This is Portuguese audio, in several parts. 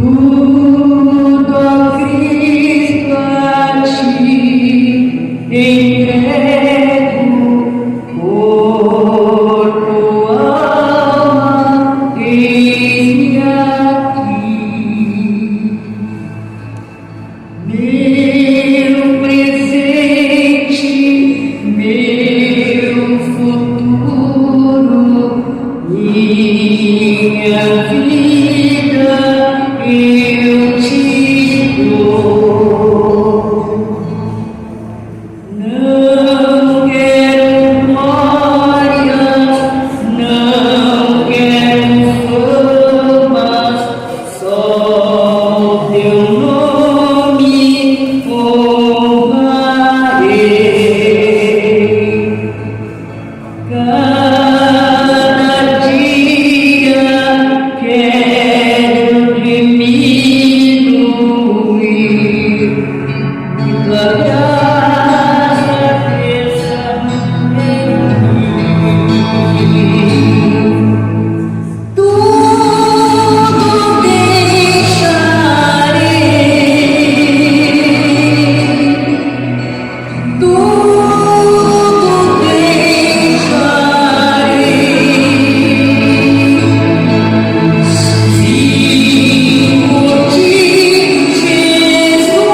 Tudo a Cristo a ti entrego, corpo, alma, eis-me aqui. Meu presente, meu futuro, minha vida eu te dou. Não quero glória, não quero fama, só o teu nome honrarei. Cada dia quero diminuir e tua graça cresça em mim. Tudo deixarei, tudo deixarei. Sigo de Jesus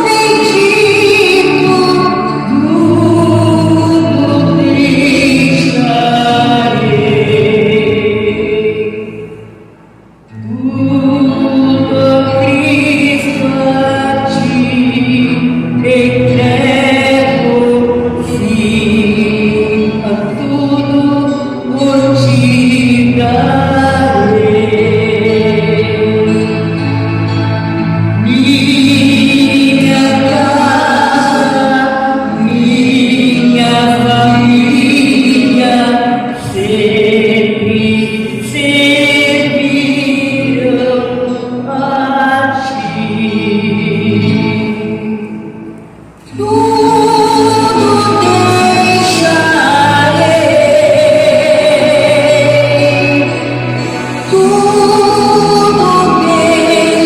bendito, tudo deixarei. Tudo a Cristo a ti entrego, sim, a tudo por ti darei. Minha casa, minha família sempre servirão a ti. Tudo deixarei, tudo deixarei.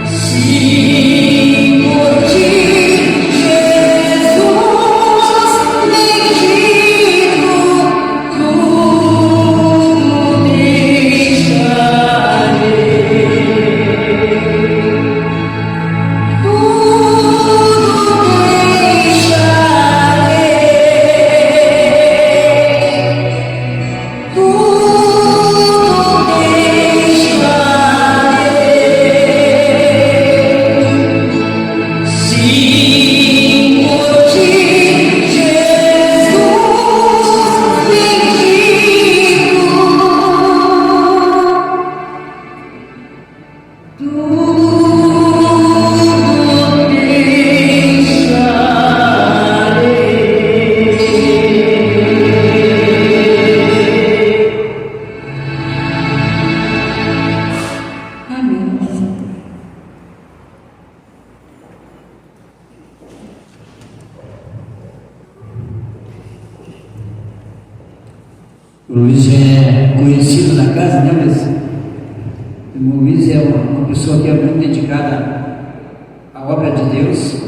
Sigo de Jesus bendito, tudo deixarei. O Luiz é conhecido na casa, né, mas o Luiz é uma pessoa que é muito dedicada à obra de Deus.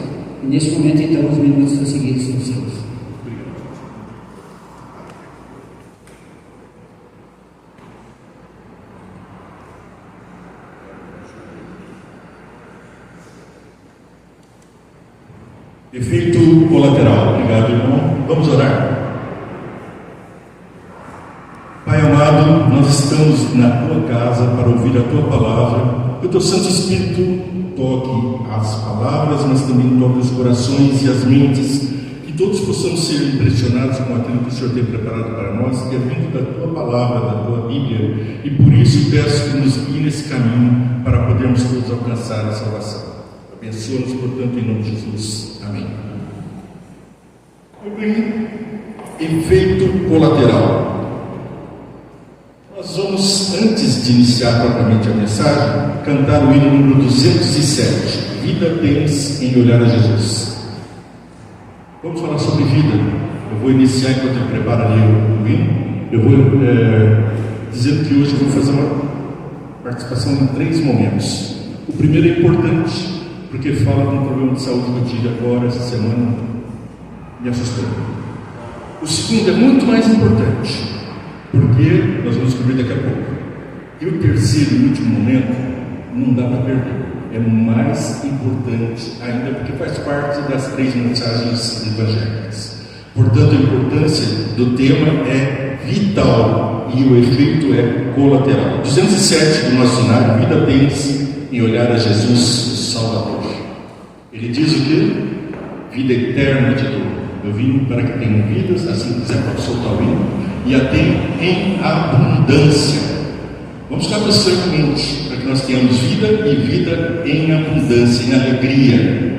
E neste momento, então, os minutos a seguir são seus. Efeito colateral. Obrigado, irmão. Vamos orar. Pai amado, nós estamos na tua casa para ouvir a tua palavra. Que o teu Santo Espírito toque as palavras, mas também toque os corações e as mentes. Que todos possamos ser impressionados com aquilo que o Senhor tem preparado para nós, que é vindo da tua palavra, da tua Bíblia. E por isso peço que nos guie nesse caminho para podermos todos alcançar a salvação. Abençoa-nos, portanto, em nome de Jesus. Amém. Efeito colateral. Nós vamos, antes de iniciar propriamente a mensagem, cantar o hino número 207. Vida tens em olhar a Jesus. Vamos falar sobre vida. Eu vou iniciar enquanto eu preparo ali o hino. Eu vou dizendo que hoje eu vou fazer uma participação em 3 momentos. O primeiro é importante, porque fala de um problema de saúde que eu tive agora, essa semana, me assustou. O segundo é muito mais importante, porque nós vamos descobrir daqui a pouco. E o terceiro e último momento, não dá para perder. É mais importante ainda, porque faz parte das 3 mensagens evangélicas. Portanto, a importância do tema é vital e o efeito é colateral. 207 do nosso cenário, vida tens em olhar a Jesus, o Salvador. Ele diz o quê? Vida eterna te dou. Eu vim para que tenham vidas, assim quiser para soltar o hino, e a tenham em abundância. Vamos ficar com isso em mente, para que nós tenhamos vida e vida em abundância, em alegria.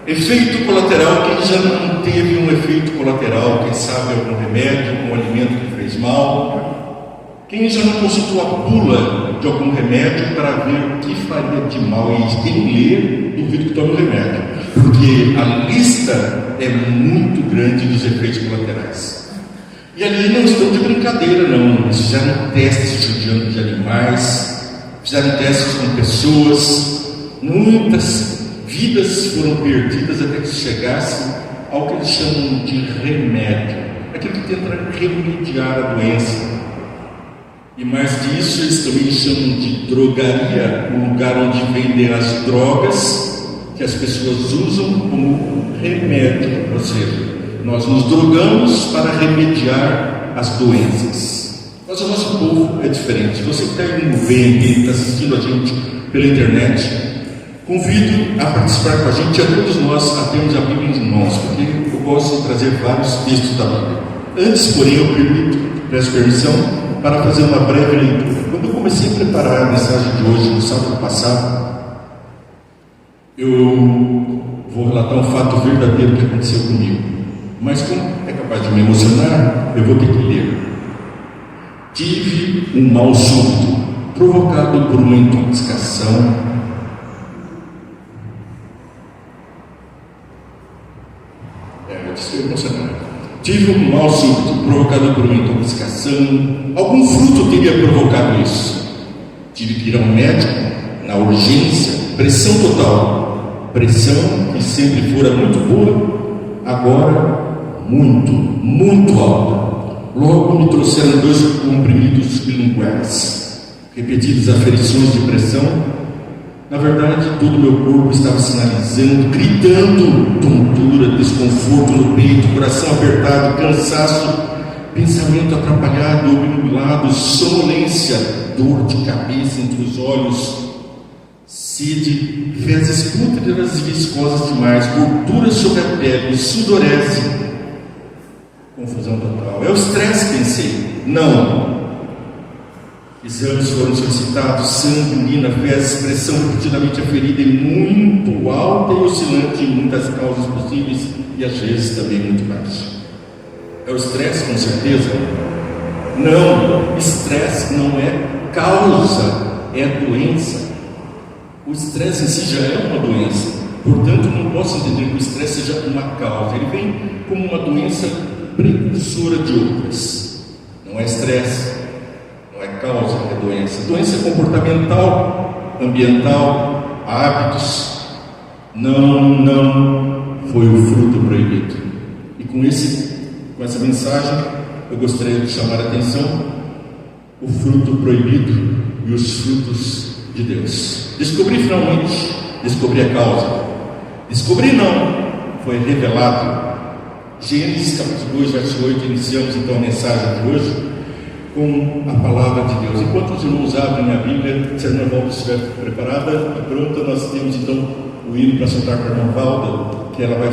Efeito colateral, quem já não teve um efeito colateral, quem sabe algum remédio, algum alimento que fez mal, quem já não consultou a bula de algum remédio para ver o que faria de mal, e quem lê, duvido que tome o remédio, porque a lista é muito grande dos efeitos colaterais. E ali não estão de brincadeira, não. Eles fizeram testes judiando de animais, fizeram testes com pessoas, muitas vidas foram perdidas até que chegasse ao que eles chamam de remédio, aquilo que tenta remediar a doença. E mais disso, eles também chamam de drogaria, o lugar onde vendem as drogas que as pessoas usam como remédio. Ou seja, nós nos drogamos para remediar as doenças. Mas o nosso povo é diferente. Você que está aí no VMB, está assistindo a gente pela internet, convido a participar com a gente, a todos nós, a termos a Bíblia em mãos, porque eu gosto de trazer vários textos da Bíblia. Antes, porém, eu peço permissão para fazer uma breve leitura. Quando eu comecei a preparar a mensagem de hoje, no sábado passado, eu vou relatar um fato verdadeiro que aconteceu comigo. Mas como é capaz de me emocionar, eu vou ter que ler. Tive um mal súbito, provocado por uma intoxicação. Tive um mal súbito, provocado por uma intoxicação. Algum fruto teria provocado isso. Tive que ir ao médico, na urgência, pressão total. Pressão que sempre fora muito boa, agora muito alta. Logo me trouxeram 2 comprimidos bilinguais. Repetidas aferições de pressão. Na verdade, todo o meu corpo estava sinalizando, gritando: tontura, desconforto no peito, coração apertado, cansaço, pensamento atrapalhado, obnubilado, sonolência, dor de cabeça entre os olhos, sede, fezes pútridas e viscosas demais, gordura sobre a pele, sudorese, confusão total. É o estresse, pensei. Não. Exames foram solicitados, sangue, urina, fezes, pressão repetidamente aferida e muito alta e oscilante em muitas causas possíveis e às vezes também muito baixa. É o estresse, com certeza? Não, estresse não é causa, é doença. O estresse em si já é uma doença, portanto não posso entender que o estresse seja uma causa. Ele vem como uma doença precursora de outras. Não é estresse, não é causa, é doença. Doença comportamental, ambiental, hábitos. Não foi o fruto proibido. E com essa mensagem eu gostaria de chamar a atenção: o fruto proibido e os frutos de Deus. Descobri a causa. Descobri não, foi revelado. Gênesis capítulo 2, verso 8. Iniciamos então a mensagem de hoje com a palavra de Deus. Enquanto os irmãos abrem a Bíblia, se a irmã Valda estiver preparada e pronta, nós temos então o hino para soltar para a irmã Valda, que ela vai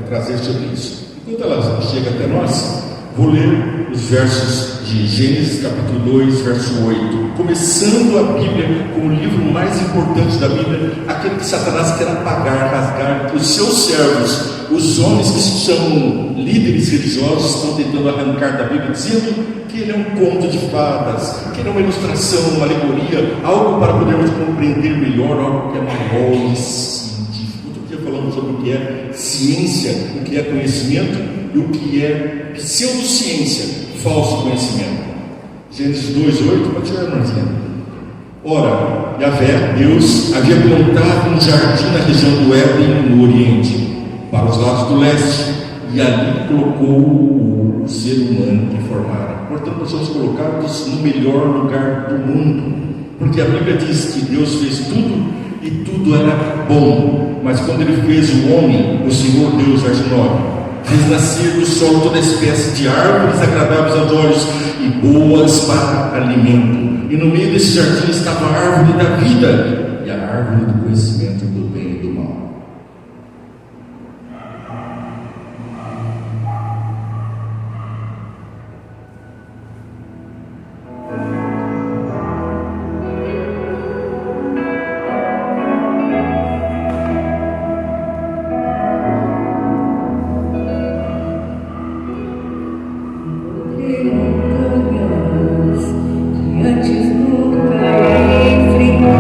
trazer sobre isso. Enquanto ela chega até nós, vou ler os versos de Gênesis capítulo 2, verso 8. Começando a Bíblia como o livro mais importante da Bíblia, aquele que Satanás quer apagar, rasgar. Os seus servos, os homens que se chamam líderes religiosos, estão tentando arrancar da Bíblia, dizendo que ele é um conto de fadas, que ele é uma ilustração, uma alegoria, algo para podermos compreender melhor, algo que é maior e científico. Outro dia falamos sobre o que é ciência, o que é conhecimento e o que é pseudociência, falso conhecimento. Gênesis 2:8, pode tirar, irmãzinha. Ora, Yahvé, Deus, havia plantado um jardim na região do Éden, no Oriente, para os lados do leste, e ali colocou o ser humano que formara. Portanto, nós somos colocados no melhor lugar do mundo, porque a Bíblia diz que Deus fez tudo e tudo era bom. Mas quando Ele fez o homem, o Senhor Deus, verso 9, fez nascer do solo toda espécie de árvores agradáveis aos olhos e boas para alimento. E no meio desse jardim estava a árvore da vida e a árvore do conhecimento do bem e do mal. Antes nunca enfrentei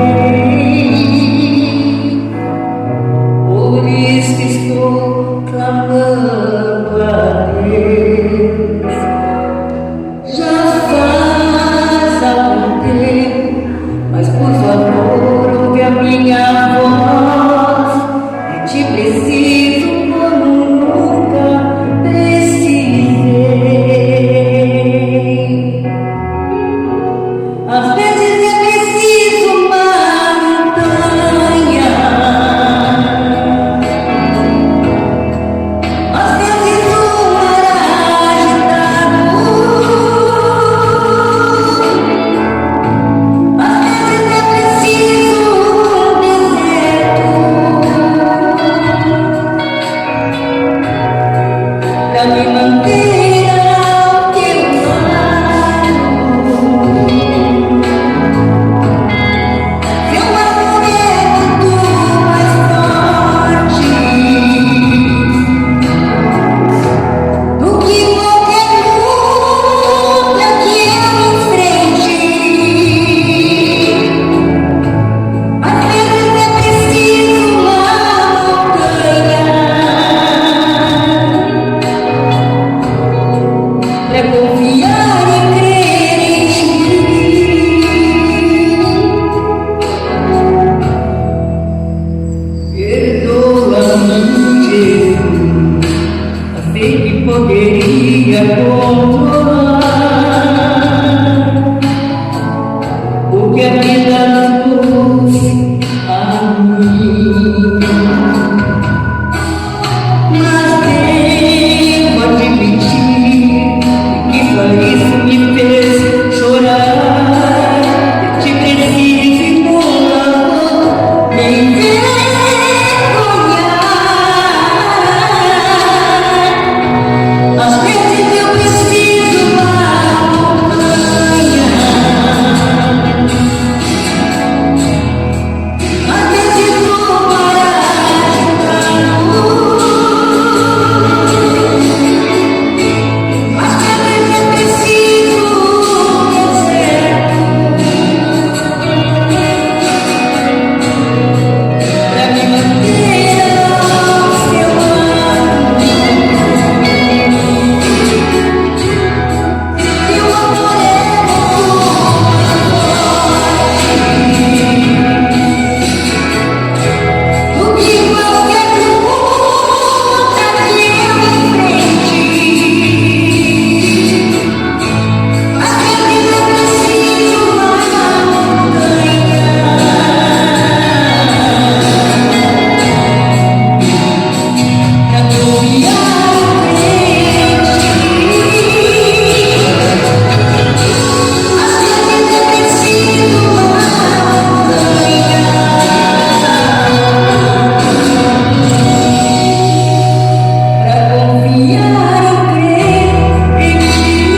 conseguia controlar o que a vida trouxe a mim. Mas devo admitir que só isso me fez chorar. Te preciso não me envergonhar. Às vezes eu preciso acompanhar. Às vezes vou parar de luz. Mas que às vezes eu preciso pra me manter ao seu lado. E o amor é do que qualquer luta que eu enfrente. Às vezes eu preciso pra confiar em frente. Às vezes eu preciso pra confiar e crer em ti.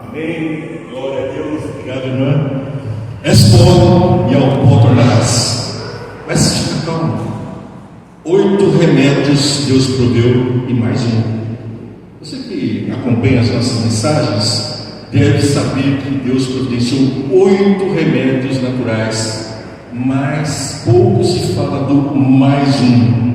Amém. Glória a Deus. Obrigado, irmã. És pó e ao pó tornarás. Mas fica calmo. 8 remédios Deus proveu e mais um. Você que acompanha as nossas mensagens deve saber que Deus providenciou 8 remédios naturais, mas pouco se fala do mais um.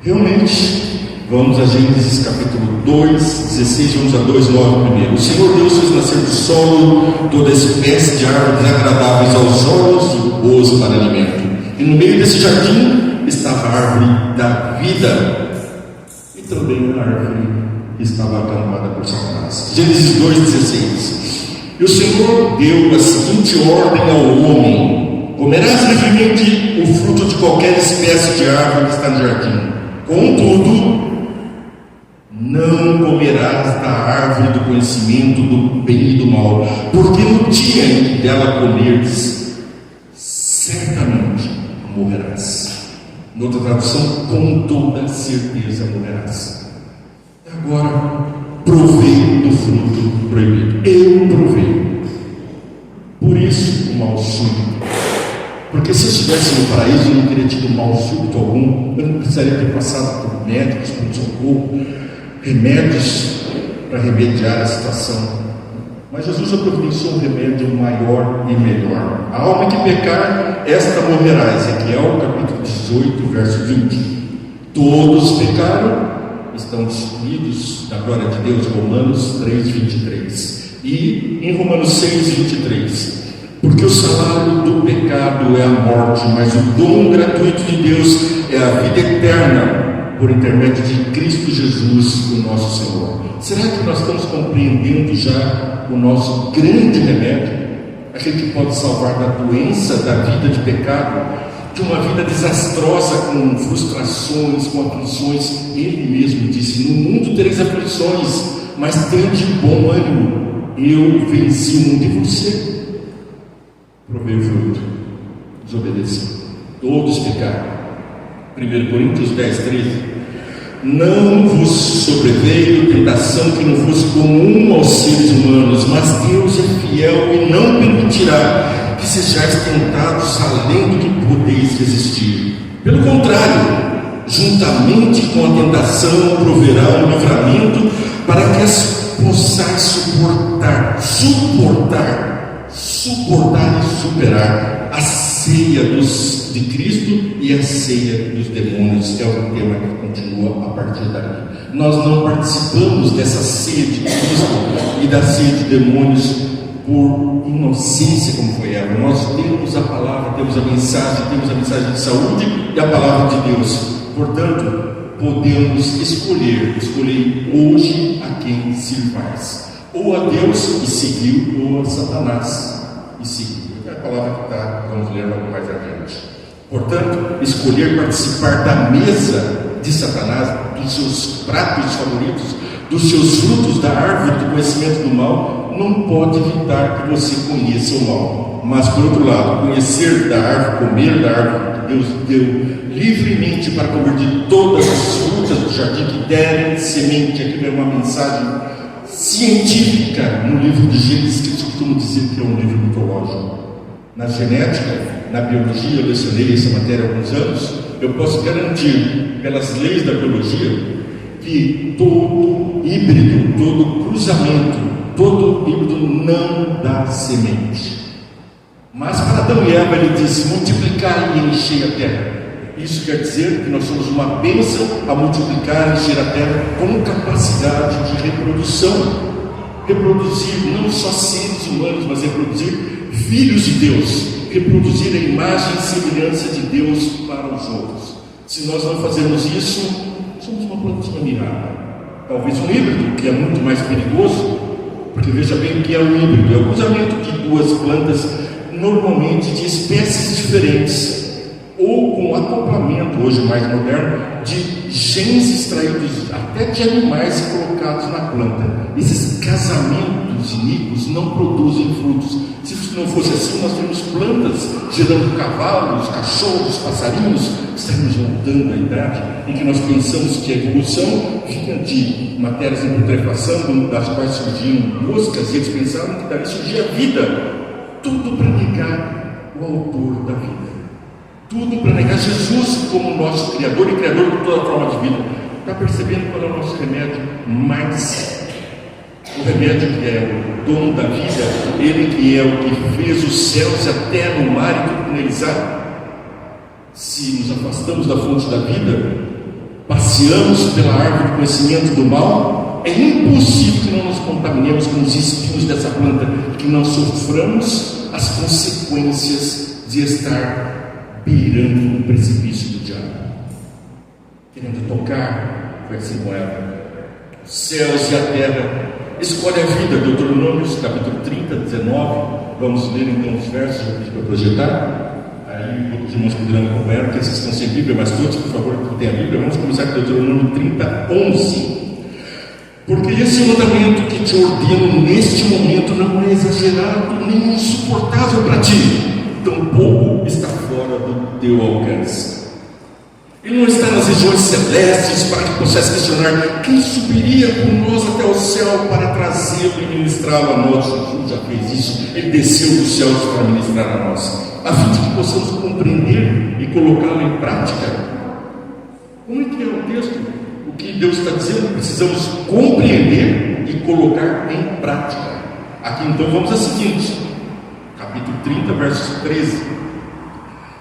Realmente, vamos a Gênesis capítulo 2, 16, vamos a 2, 9 primeiro. O Senhor Deus fez nascer do solo toda espécie de árvores agradáveis aos olhos e boas para alimento. E no meio desse jardim estava a árvore da vida e também a árvore que estava acampada por Satanás. Gênesis 2, 16. E o Senhor deu a seguinte ordem ao homem: comerás livremente o fruto de qualquer espécie de árvore que está no jardim. Contudo, não comerás da árvore do conhecimento do bem e do mal, porque no dia em que dela comerdes, certamente morrerás. Noutra tradução, com toda certeza morrerás. Agora, provei do fruto proibido. Eu provei. Por isso, o mal súbito. Porque se eu estivesse no paraíso, eu não teria tido mal súbito algum. Eu não precisaria ter passado por médicos, por socorro, remédios para remediar a situação. Mas Jesus já providenciou um remédio maior e melhor. A alma que pecar, esta morrerá. Ezequiel capítulo 18, verso 20. Todos pecaram, estão destruídos da glória de Deus. Romanos 3, 23. E em Romanos 6, 23. Porque o salário do pecado é a morte, mas o dom gratuito de Deus é a vida eterna, por intermédio de Cristo Jesus, o nosso Senhor. Será que nós estamos compreendendo já o nosso grande remédio? Aquele que pode salvar da doença, da vida de pecado, de uma vida desastrosa, com frustrações, com aflições. Ele mesmo disse: no mundo tereis aflições, mas tende bom ânimo, eu venci o mundo. E você? Provei o fruto, desobedeceu, todos pecaram. 1 Coríntios 10, 13. Não vos sobreveio tentação que não fosse comum aos seres humanos, mas Deus é fiel e não permitirá que sejais tentados além do que podeis resistir. Pelo contrário, juntamente com a tentação proverá um livramento para que as possais suportar e superar a ceia dos de Cristo e a ceia dos demônios, é o tema que continua a partir daqui. Nós não participamos dessa ceia de Cristo e da ceia de demônios por inocência, como foi Eva. Nós temos a palavra, temos a mensagem de saúde e a palavra de Deus. Portanto, podemos escolher hoje a quem sirvais, ou a Deus e seguiu, ou a Satanás e seguiu. É a palavra que vamos ler logo mais adiante. Portanto, escolher participar da mesa de Satanás, dos seus pratos favoritos, dos seus frutos da árvore do conhecimento do mal, não pode evitar que você conheça o mal. Mas, por outro lado, conhecer da árvore, comer da árvore que Deus deu livremente para comer de todas as frutas do jardim que derem semente. Aqui vem uma mensagem científica no livro de Gênesis, que eu costumo dizer que é um livro mitológico. Na genética, na biologia, eu lecionei essa matéria há alguns anos. Eu posso garantir, pelas leis da biologia, que todo híbrido, todo cruzamento, todo híbrido não dá semente. Mas para Adão e Eva ele disse: multiplicar e encher a terra. Isso quer dizer que nós somos uma bênção a multiplicar e encher a terra com capacidade de reprodução. Reproduzir não só seres humanos, mas reproduzir filhos de Deus, reproduzir a imagem e semelhança de Deus para os outros. Se nós não fazermos isso, somos uma plantinha mirada. Talvez um híbrido, que é muito mais perigoso, porque veja bem o que é um híbrido: é o cruzamento de duas plantas, normalmente de espécies diferentes, ou com acoplamento, hoje mais moderno, de genes extraídos até de animais e colocados na planta. Esses casamentos iníquos não produzem frutos. Se isso não fosse assim, nós temos plantas gerando cavalos, cachorros, passarinhos. Estamos voltando à idade em que nós pensamos que a evolução vinha de matérias em putrefação, das quais surgiam moscas, e eles pensavam que dali surgia a vida. Tudo para negar o autor da vida. Tudo para negar Jesus como nosso Criador e Criador de toda forma de vida. Está percebendo qual é o nosso remédio? Mais. O remédio que é o dono da vida, ele que é o que fez os céus e a terra, o mar e tudo que neles há. Se nos afastamos da fonte da vida, passeamos pela árvore do conhecimento do mal, é impossível que não nos contaminemos com os espinhos dessa planta, que não soframos as consequências de estar beirando o precipício do diabo, querendo tocar. Foi assim com ela. Os céus e a terra. Escolhe a vida. Deuteronômio, capítulo 30, 19. Vamos ler então os versos para projetar. Aí os irmãos poderão acompanhar, porque vocês estão sem Bíblia, mas todos, por favor, que tenham a Bíblia. Vamos começar com Deuteronômio 30, 11. Porque esse mandamento que te ordeno neste momento não é exagerado nem insuportável para ti, tampouco está fora do teu alcance. Ele não está nas regiões celestes para que possas questionar quem subiria com nós até o céu para trazê-lo e ministrá-lo a nós. Jesus já fez isso, ele desceu dos céus para ministrar a nós, a fim de que possamos compreender e colocá-lo em prática. Como é que é o texto? O que Deus está dizendo? Precisamos compreender e colocar em prática. Aqui então vamos a seguinte, capítulo 30, versos 13.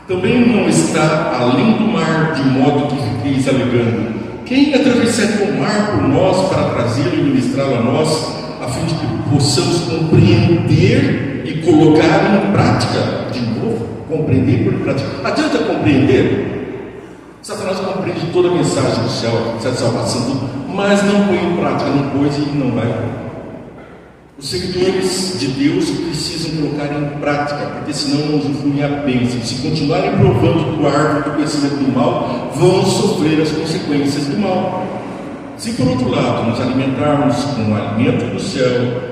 Também não está além do mar, de modo que fiqueis alegando: quem atravessaria o mar por nós para trazê-lo e ministrá-lo a nós, a fim de que possamos compreender e colocar em prática. De novo, compreender e pôr em prática. Adianta compreender? Satanás compreende toda a mensagem do céu, da salvação, mas não põe em prática, não pôs e não vai. Os seguidores de Deus precisam colocar em prática, porque senão não usufruem a bênção. Se continuarem provando do árvore do conhecimento do mal, vão sofrer as consequências do mal. Se por outro lado nos alimentarmos com o alimento do céu,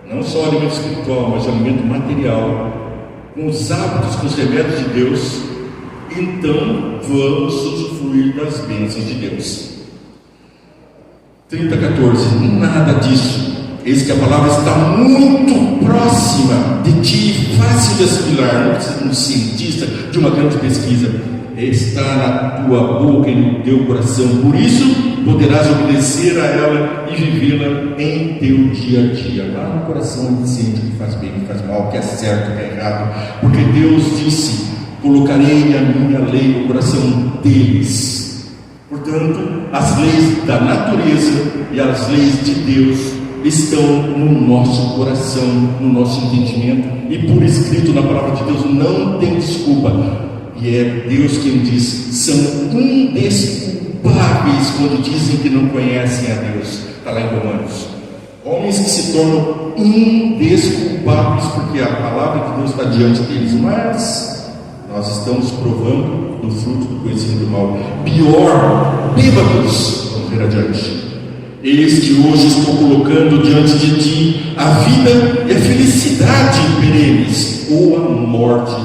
não só o alimento espiritual, mas o alimento material, com os hábitos, com os remédios de Deus, então vamos usufruir das bênçãos de Deus. 30:14. Nada disso. Eis que a palavra está muito próxima de ti, fácil de assimilar. Não precisa de um cientista, de uma grande pesquisa. Está na tua boca e no teu coração. Por isso poderás obedecer a ela e vivê-la em teu dia a dia. Lá no coração ele sente o que faz bem, o que faz mal, o que é certo, o que é errado. Porque Deus disse: colocarei a minha lei no coração deles. Portanto, as leis da natureza e as leis de Deus estão no nosso coração, no nosso entendimento, e por escrito na palavra de Deus, não tem desculpa. E é Deus quem diz: são indesculpáveis quando dizem que não conhecem a Deus. Está lá em Romanos. Homens que se tornam indesculpáveis porque a palavra de Deus está diante deles, mas nós estamos provando do fruto do conhecimento do mal. Pior, bêbados. Vamos ver adiante. Eis que hoje estou colocando diante de ti a vida e a felicidade perenes, ou a morte,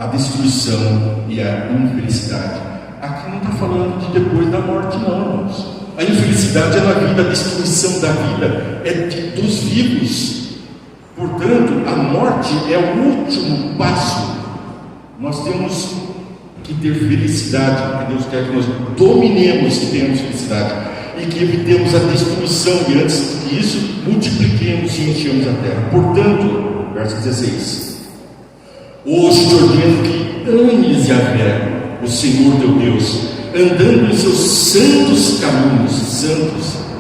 a destruição e a infelicidade. Aqui não está falando de depois da morte, não, irmãos. A infelicidade é na vida, a destruição da vida é dos vivos. Portanto, a morte é o último passo. Nós temos que ter felicidade, porque Deus quer que nós dominemos e tenhamos felicidade, e que evitemos a destruição, e antes disso, multipliquemos e enchemos a terra. Portanto, verso 16: hoje te ordeno que ames Yahvé, o Senhor teu Deus, andando em seus santos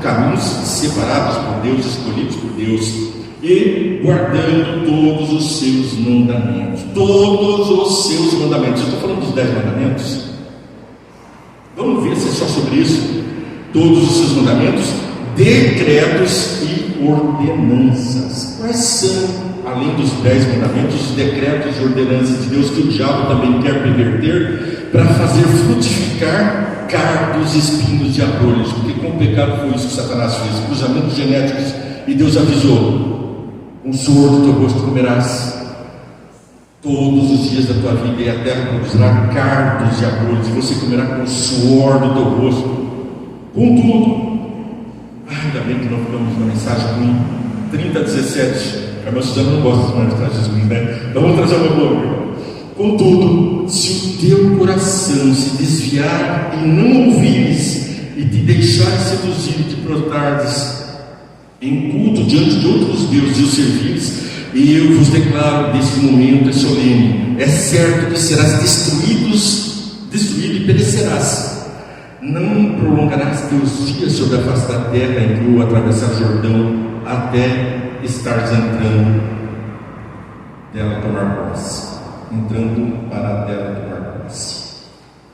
caminhos separados por Deus, escolhidos por Deus, e guardando todos os seus mandamentos. Todos os seus mandamentos. Eu estou falando dos 10 mandamentos. Vamos ver se é só sobre isso. Todos os seus mandamentos, decretos e ordenanças. Quais são, além dos 10 mandamentos, os decretos e ordenanças de Deus que o diabo também quer perverter para fazer frutificar cardos, espinhos e abrolhos? Porque com o pecado foi isso que Satanás fez, cruzamentos genéticos, e Deus avisou: com o suor do teu rosto comerás todos os dias da tua vida, e a terra produzirá cardos e abrolhos, e você comerá com o suor do teu rosto. Contudo, ainda bem que não ficamos na mensagem ruim. 30:17. A irmã Suzana não gosta das mensagens ruins, né? Então vamos trazer uma boa. Contudo, se o teu coração se desviar e não ouvires, e te deixares seduzir e te prostrares em culto diante de outros deuses e os servires, eu vos declaro desse momento é solene: é certo que serás destruído e perecerás. Não prolongarás teus dias sobre a face da terra em que o atravessar o Jordão, até estares entrando dela tomar posse. Entrando para a terra tomar posse.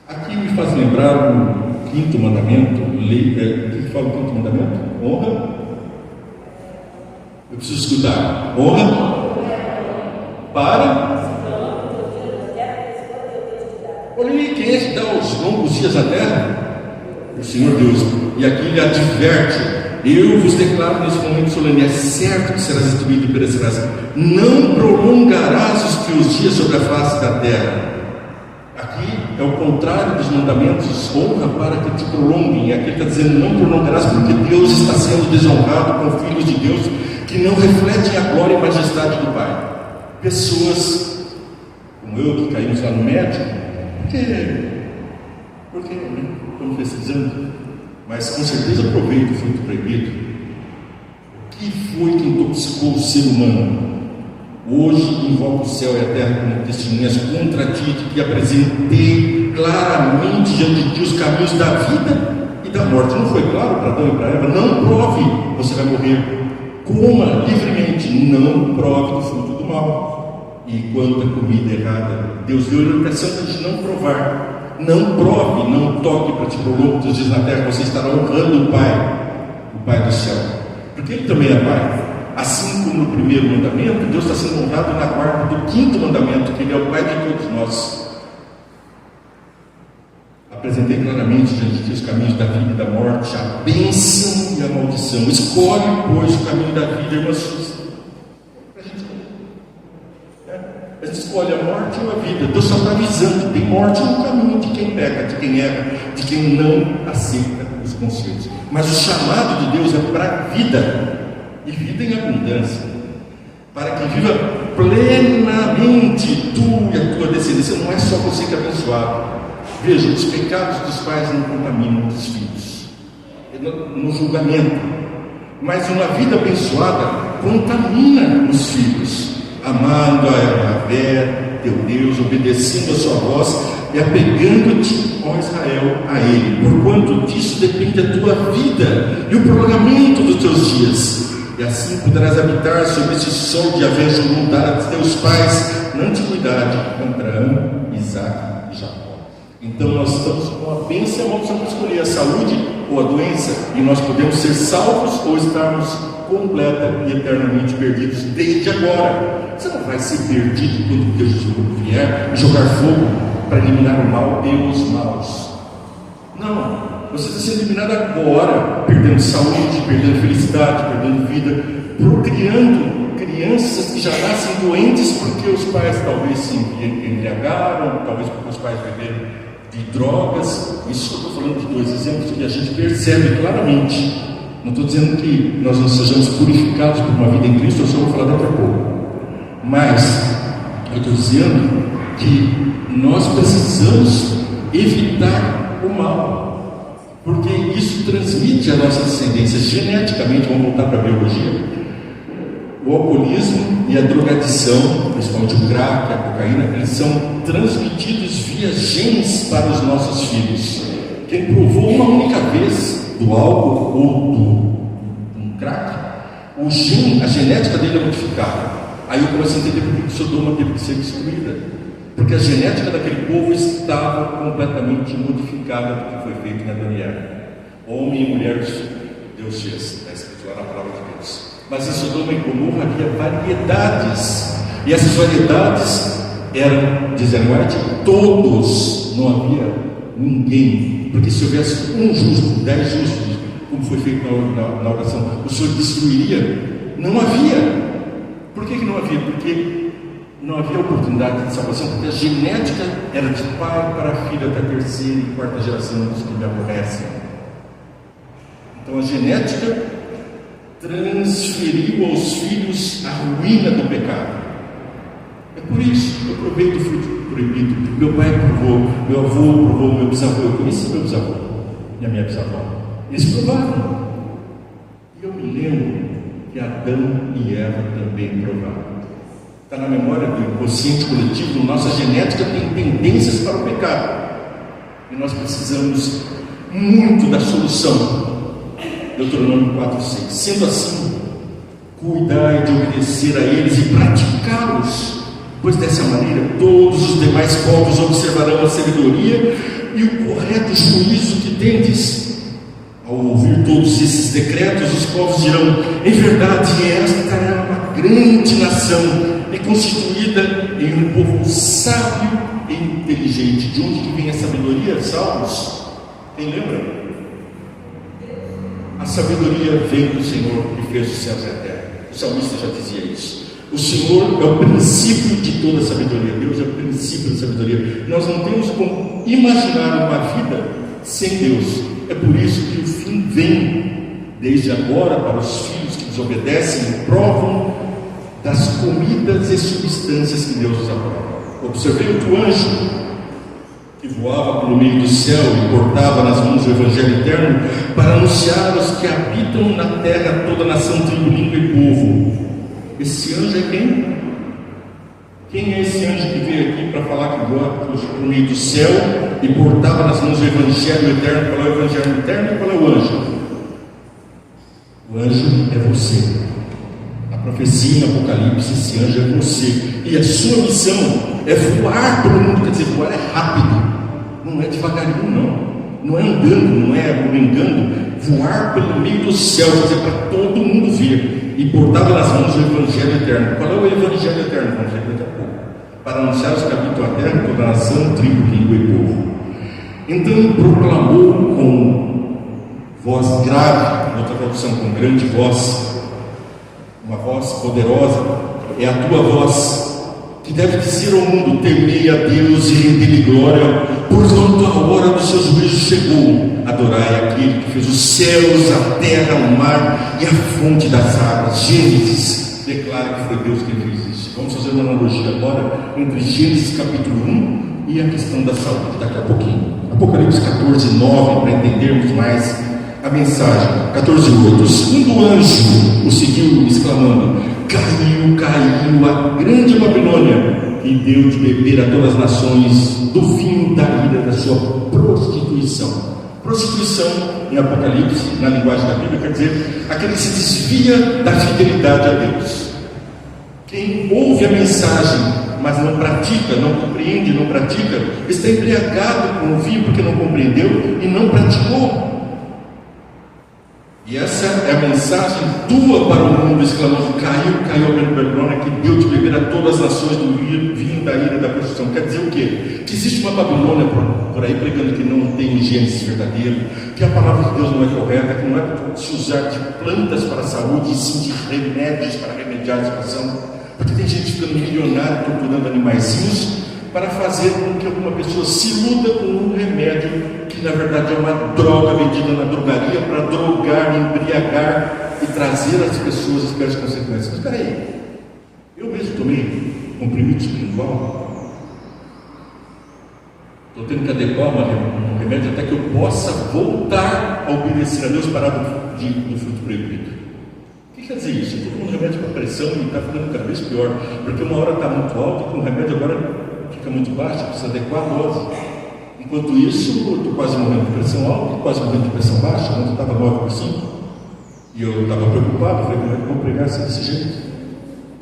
Aqui me faz lembrar o quinto mandamento. O que fala o quinto mandamento? Honra. Eu preciso escutar. Honra para. Olha aí, quem é que dá os longos dias à terra? O Senhor Deus. E aqui ele adverte: eu vos declaro nesse momento solene: é certo que serás destruído e perecerás. Não prolongarás os teus dias sobre a face da terra. Aqui é o contrário dos mandamentos: honra para que te prolonguem. E aqui ele está dizendo: não prolongarás, porque Deus está sendo desonrado com filhos de Deus que não refletem a glória e majestade do Pai. Pessoas como eu, que caímos lá no médico, porque estamos pesquisando, mas com certeza aproveita o fruto proibido. O que foi que intoxicou o ser humano? Hoje invoco o céu e a terra como testemunhas contra ti, de que apresentei claramente diante de ti os caminhos da vida e da morte. Não foi claro para Adão e para Eva? Não prove, você vai morrer. Coma livremente, não prove do fruto do mal. E quanto à comida errada, Deus deu a orientação para a gente não provar. Não prove, não toque para te prolongar os dias na terra. Você estará honrando o Pai do céu, porque Ele também é Pai. Assim como no primeiro mandamento, Deus está sendo honrado na guarda do quinto mandamento, que Ele é o Pai de todos nós. Apresentei claramente diante de ti os caminhos da vida e da morte, a bênção e a maldição. Escolhe, pois, o caminho da vida, irmã Suzy. A gente escolhe a morte ou a vida. Deus só está avisando: tem morte no caminho de quem peca, de quem erra, de quem não aceita os conselhos. Mas o chamado de Deus é para a vida, e vida em abundância, para que viva plenamente tu e a tua descendência. Não é só você que é abençoado. Veja, os pecados dos pais não contaminam os filhos no julgamento, mas uma vida abençoada contamina os filhos, amando a Yahvé, teu Deus, obedecendo a sua voz e apegando-te, ó Israel, a Ele, porquanto disso depende a tua vida e o prolongamento dos teus dias. E assim poderás habitar sobre esse sol de Javé, jurou dar a teus pais na antiguidade, com Abraão, Isaque e Jacó. Então nós estamos com a bênção, vamos escolher a saúde ou a doença, e nós podemos ser salvos ou estarmos completa e eternamente perdidos desde agora. Você não vai ser perdido quando Deus vier jogar fogo para eliminar o mal e os maus. Não, você está sendo eliminado agora, perdendo saúde, perdendo felicidade, perdendo vida, procriando crianças que já nascem doentes porque os pais talvez se embriagaram, talvez porque os pais beberam de drogas. Isso eu estou falando de dois exemplos que a gente percebe claramente. Não estou dizendo que nós não sejamos purificados por uma vida em Cristo, eu só vou falar daqui a pouco. Mas eu estou dizendo que nós precisamos evitar o mal, porque isso transmite a nossa descendência geneticamente. Vamos voltar para a biologia. O alcoolismo e a drogadição, principalmente o crack, a cocaína, eles são transmitidos via genes para os nossos filhos. Quem provou uma única vez do álcool ou do crack, o gene, a genética dele é modificada. Aí eu comecei a entender por que Sodoma teve que ser destruída, porque a genética daquele povo estava completamente modificada do que foi feito em Adão e Eva. Homem e mulher Deus fez, está escrito lá na palavra de Deus. Mas em Sodoma e Gomorra havia variedades, e essas variedades eram, dizendo, não era de todos, não havia ninguém, porque se houvesse um justo, 10 justos, como foi feito na oração, o Senhor destruiria. Não havia. Por que não havia? Porque não havia oportunidade de salvação, porque a genética era de pai para filho até a terceira e quarta geração dos que me aborrecem. Então a genética transferiu aos filhos a ruína do pecado. É por isso que eu provei do fruto proibido. Meu pai provou, meu avô provou, meu bisavô. Eu conheci meu bisavô e a minha bisavó. Eles provaram. E eu me lembro que Adão e Eva também provaram. Está na memória do inconsciente coletivo. Nossa genética tem tendências para o pecado. E nós precisamos muito da solução. Deuteronômio 4:6. Sendo assim, cuidai de obedecer a eles e praticá-los, pois dessa maneira todos os demais povos observarão a sabedoria e o correto juízo que tendes. Ao ouvir todos esses decretos, os povos dirão: em verdade, esta é uma grande nação, é constituída em um povo sábio e inteligente. De onde que vem a sabedoria, Salmos? Quem lembra? A sabedoria vem do Senhor que fez os céus e a terra. O salmista já dizia isso. O Senhor é o princípio de toda a sabedoria. Deus é o princípio da sabedoria. Nós não temos como imaginar uma vida sem Deus. É por isso que o fim vem desde agora para os filhos que desobedecem e provam das comidas e substâncias que Deus os aprova. Observei outro anjo que voava pelo meio do céu e portava nas mãos o Evangelho eterno para anunciar aos que habitam na terra toda nação, tribo, língua e povo. Esse anjo é quem? Quem é esse anjo que veio aqui para falar que voava pelo meio do céu e portava nas mãos o Evangelho eterno? Qual é o Evangelho eterno e qual é o anjo? O anjo é você. Na profecia, em Apocalipse, esse anjo é você. E a sua missão é voar pelo mundo. Quer dizer, voar é rápido, não é devagarinho, não. Não é andando, não é brincando. Voar pelo meio do céu, quer dizer, para todo mundo ver. E portava nas mãos o Evangelho eterno. Qual é o Evangelho eterno? Vamos ver daqui a pouco. Para anunciar os que habitam a terra, toda a nação, tribo, língua e povo. Então proclamou com voz grave, outra tradução, com grande voz, uma voz poderosa, é a tua voz, que deve dizer ao mundo: temei a Deus e render-lhe glória, porquanto a hora do seu juízo chegou. Adorai aquele que fez os céus, a terra, o mar e a fonte das águas. Gênesis declara que foi Deus quem fez isso. Vamos fazer uma analogia agora entre Gênesis capítulo 1 e a questão da saúde, daqui a pouquinho. Apocalipse 14:9, para entendermos mais a mensagem. 14:8. O segundo anjo o seguiu, exclamando: caiu a grande Babilônia, que e deu de beber a todas as nações do vinho da ira da sua prostituição. Prostituição, em Apocalipse, na linguagem da Bíblia, quer dizer aquele que se desvia da fidelidade a Deus. Quem ouve a mensagem, mas não pratica, não compreende, não pratica, está embriagado com o vinho porque não compreendeu e não praticou. E essa é a mensagem tua para o mundo, exclamando: caiu a grande Babilônia, que deu de beber a todas as nações do vinho da ira da prostituição. Quer dizer o quê? Que existe uma Babilônia por aí pregando que não tem Gênesis verdadeiro, que a palavra de Deus não é correta, que não é para se usar de plantas para a saúde, e sim de remédios para remediar a situação. Porque tem gente ficando milionária torturando animaizinhos para fazer com que alguma pessoa se iluda com um remédio que na verdade é uma droga vendida na drogaria para drogar, embriagar e trazer às pessoas as piores consequências. Mas espera aí, eu mesmo tomei comprimido espiritual, estou tendo que adequar um remédio até que eu possa voltar a obedecer a Deus, parar do fruto proibido. O que quer dizer isso? Eu estou com um remédio para pressão e está ficando cada vez pior, porque uma hora está muito alto e com o remédio agora fica muito baixo, precisa adequar a dose. Enquanto isso, eu estou quase morrendo de pressão alta, quase morrendo de pressão baixa, quando eu estava 9%. E eu estava preocupado, falei: como é que eu vou pregar desse jeito?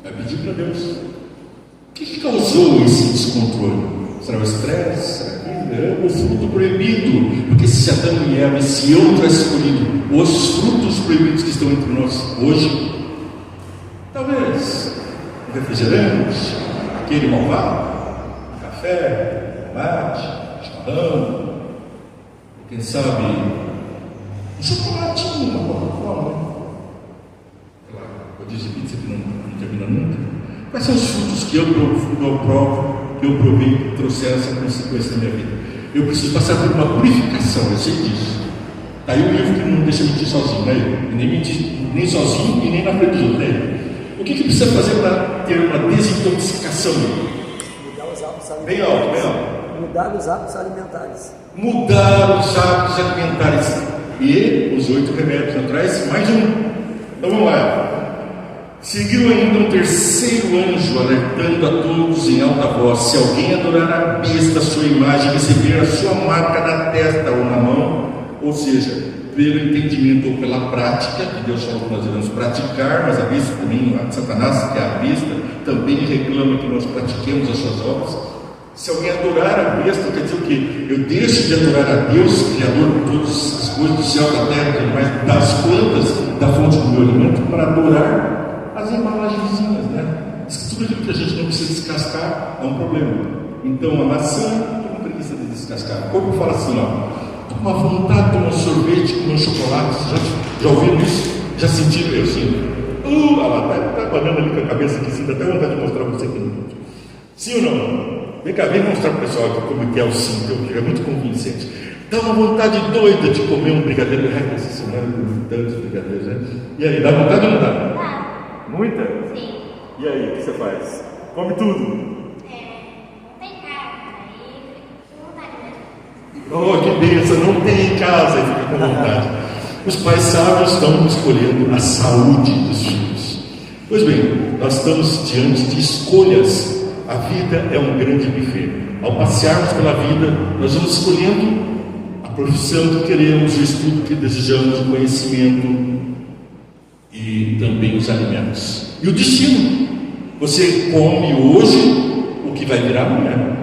Aí pedi para Deus. O que causou esse descontrole? Será o estresse? Será que é o fruto proibido? Porque se Adão e Eva, se eu tivesse escolhido os frutos proibidos que estão entre nós hoje, talvez refrigerante, aquele malvado, café, tomate, chimarrão, quem sabe um chocolatinho, uma Coca-Cola, aquela rodízio de pizza que não termina nunca. Quais são os frutos que eu provo, que eu provei, que trouxeram essa consequência na minha vida? Eu preciso passar por uma purificação, eu sei disso. Está aí o livro que não deixa mentir sozinho, né? E nem mentir nem sozinho e nem na frente dos outros, né? O que precisa fazer para ter uma desintoxicação? Bem alto, bem alto. Mudar os hábitos alimentares. Mudar os hábitos alimentares. E os 8 remédios naturais, mais um. Então vamos lá. Seguiu ainda um terceiro anjo, alertando a todos em alta voz: se alguém adorar a besta, a sua imagem, receber a sua marca na testa ou na mão, ou seja, pelo entendimento ou pela prática, que Deus falou que nós devemos praticar, mas a besta também, a Satanás, que é a besta, também reclama que nós pratiquemos as suas obras. Se alguém adorar a besta, quer dizer o quê? Eu deixo de adorar a Deus, Criador de todas as coisas do céu, da terra, mas das plantas, da fonte do meu alimento, para adorar as embalagenzinhas, né? Tudo aquilo que a gente não precisa descascar é um problema. Então a maçã, estou com preguiça de descascar. O corpo fala assim: ó, estou com uma vontade de tomar um sorvete, comer um chocolate. Já ouviram isso? Já sentiram? Eu sinto. Olha lá, está banando ali com a cabeça aqui, sinto até vontade de mostrar para você aqui. Sim ou não? Vem cá, vem mostrar para o pessoal aqui como é o sim, que é muito convincente. Dá uma vontade doida de comer um brigadeiro. Essa semana eu comi tantos brigadeiros, né? E aí, dá vontade ou não dá? Dá. Muita? Sim. E aí, o que você faz? Come tudo? Não tem carne, aí fica com vontade mesmo. Oh, que bênção, não tem em casa, e fica com vontade. Os pais sábios estão escolhendo a saúde dos filhos. Pois bem, nós estamos diante de escolhas. A vida é um grande buffet. Ao passearmos pela vida, nós vamos escolhendo a profissão que queremos, o estudo que desejamos, o conhecimento e também os alimentos. E o destino. Você come hoje o que vai virar amanhã.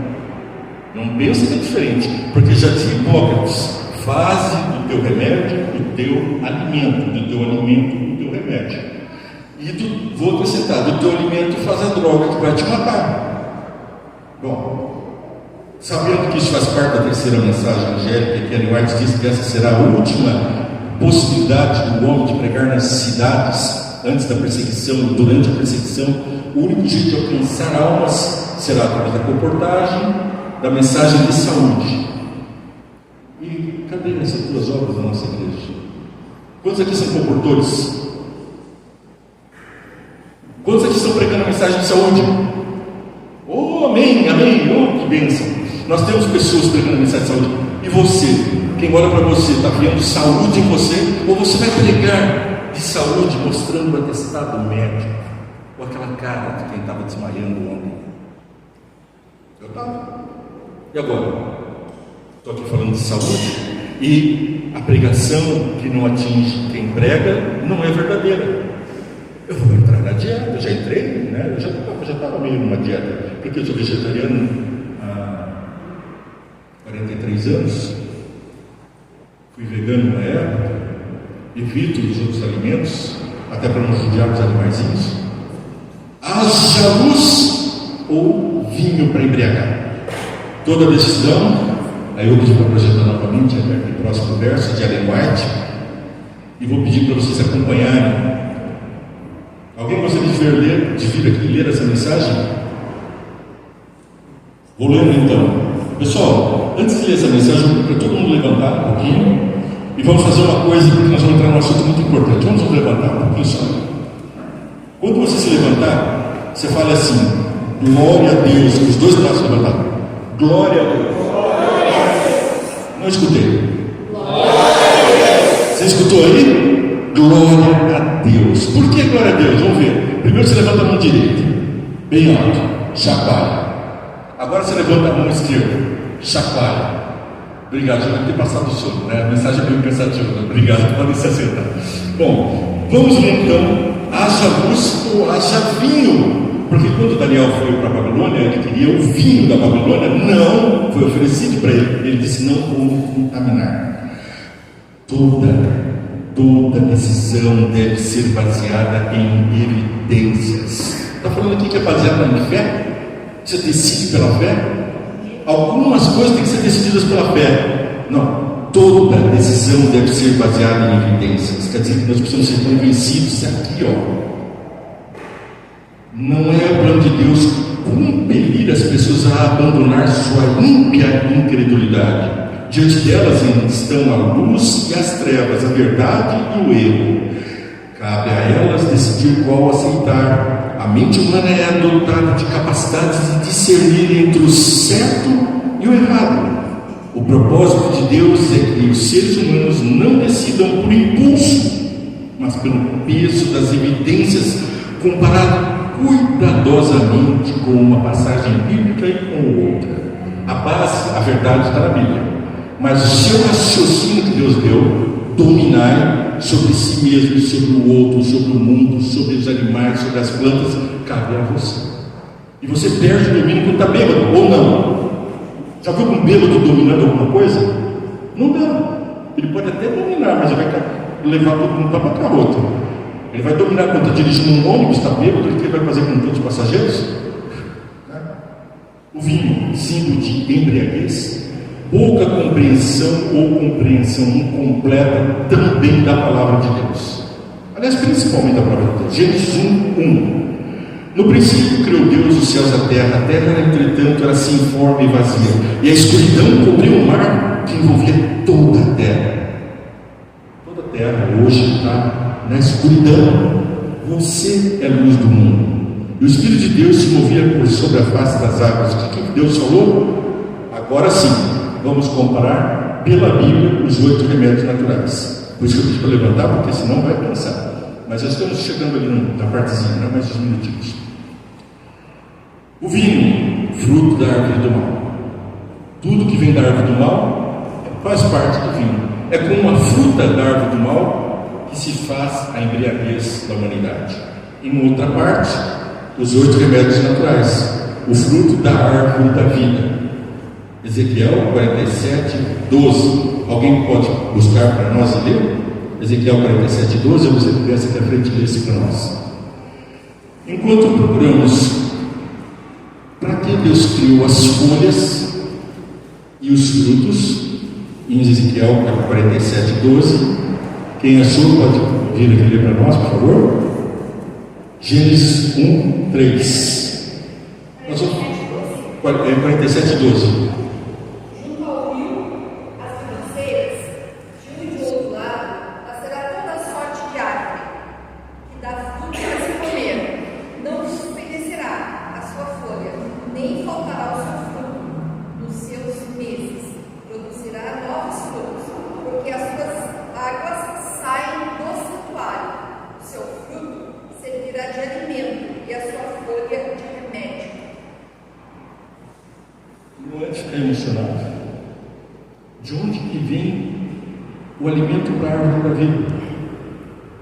Não pensa que é diferente, porque já dizia Hipócrates: faze do teu remédio o teu alimento, do teu alimento o teu remédio. E vou acrescentar: do teu alimento faz a droga que vai te matar. Bom, sabendo que isso faz parte da terceira mensagem angélica, que Ellen White diz que essa será a última possibilidade do homem de pregar nas cidades antes da perseguição, durante a perseguição, o único jeito de alcançar almas será através da comportagem, da mensagem de saúde. E cadê essas duas obras da nossa igreja? Quantos aqui são comportores? Quantos aqui estão pregando a mensagem de saúde? Oh, amém, amém, oh, que bênção. Nós temos pessoas pregando a mensagem de saúde. E você, quem olha para você, está vendo saúde em você? Ou você vai pregar de saúde mostrando o atestado médico? Ou aquela cara de quem estava desmaiando ontem? E agora? Estou aqui falando de saúde e a pregação que não atinge quem prega não é verdadeira. Eu vou entrar na dieta, eu já entrei, né? Eu já estava meio numa dieta, porque eu sou vegetariano há 43 anos, fui vegano na época, evito os outros alimentos, até para não judiar os animaizinhos. Haja luz ou vinho para embriagar? Toda decisão, aí eu vou projetar novamente o próximo verso de Ellen White, e vou pedir para vocês acompanharem. Alguém gostaria de vir aqui ler essa mensagem? Vou ler então. Pessoal, antes de ler essa mensagem, eu vou para todo mundo levantar um pouquinho e vamos fazer uma coisa, porque nós vamos entrar num assunto muito importante. Vamos nos levantar um pouquinho só. Quando você se levantar, você fala assim: glória a Deus, com os dois braços levantados. Glória a Deus. Não escutei. Glória a Deus. Você escutou aí? Glória a Deus. Por que glória a Deus? Vamos ver. Primeiro você levanta a mão direita, bem alto, chacoalha. Agora você levanta a mão esquerda, chacoalha. Obrigado, já deve ter passado o sono, né? A mensagem é meio cansativa. Obrigado, podem se assentar. Bom, vamos ver então: haja luz ou haja vinho? Porque quando Daniel foi para a Babilônia, ele queria o vinho da Babilônia, não foi oferecido para ele. Ele disse: não vou contaminar. Toda decisão deve ser baseada em evidências. Está falando aqui que é baseada em fé? Você decide pela fé? Algumas coisas têm que ser decididas pela fé. Não, toda decisão deve ser baseada em evidências. Quer dizer que nós precisamos ser convencidos aqui, ó. Não é o plano de Deus compelir as pessoas a abandonar sua ímpia incredulidade. Diante delas estão a luz e as trevas, a verdade e o erro. Cabe a elas decidir qual aceitar. A mente humana é dotada de capacidades de discernir entre o certo e o errado. O propósito de Deus é que os seres humanos não decidam por impulso, mas pelo peso das evidências, comparado cuidadosamente com uma passagem bíblica e com outra. A base, a verdade está na Bíblia. Mas o seu raciocínio que Deus deu, dominai sobre si mesmo, sobre o outro, sobre o mundo, sobre os animais, sobre as plantas, cabe a você. E você perde o domínio quando está bêbado, ou não? Já viu um bêbado dominando alguma coisa? Não dá. Ele pode até dominar, mas ele vai levar todo mundo para outra rota. Ele vai dominar quando está dirigindo um ônibus, está bêbado, o que ele vai fazer com todos os passageiros? O vinho, símbolo de embriaguez, pouca compreensão ou compreensão incompleta também da palavra de Deus. Aliás, principalmente da palavra de Deus. Gênesis 1:1. No princípio criou Deus os céus e a terra entretanto era sem forma e vazia, e a escuridão cobriu o mar que envolvia toda a terra. Toda a terra hoje está na escuridão. Você é a luz do mundo. E o Espírito de Deus se movia por sobre a face das águas. O que Deus falou? Agora sim, vamos comparar pela Bíblia os 8 remédios naturais. Por isso que eu pedi para levantar, porque senão vai cansar. Mas já estamos chegando ali na partezinha, né? Mais uns minutinhos. O vinho, fruto da árvore do mal. Tudo que vem da árvore do mal faz parte do vinho. É como a fruta da árvore do mal que se faz a embriaguez da humanidade. Em outra parte, os 8 remédios naturais. O fruto da árvore da vida. Ezequiel 47:12. Alguém pode buscar para nós e ler? Ezequiel 47:12. Eu gostaria que viesse aqui à frente e lesse para nós. Enquanto procuramos para que Deus criou as folhas e os frutos, em Ezequiel 47:12. Quem achou pode vir aqui ler para nós, por favor. Gênesis 1:3. 47:12. não é de ficar emocionado. De onde que vem o alimento para a árvore da vida?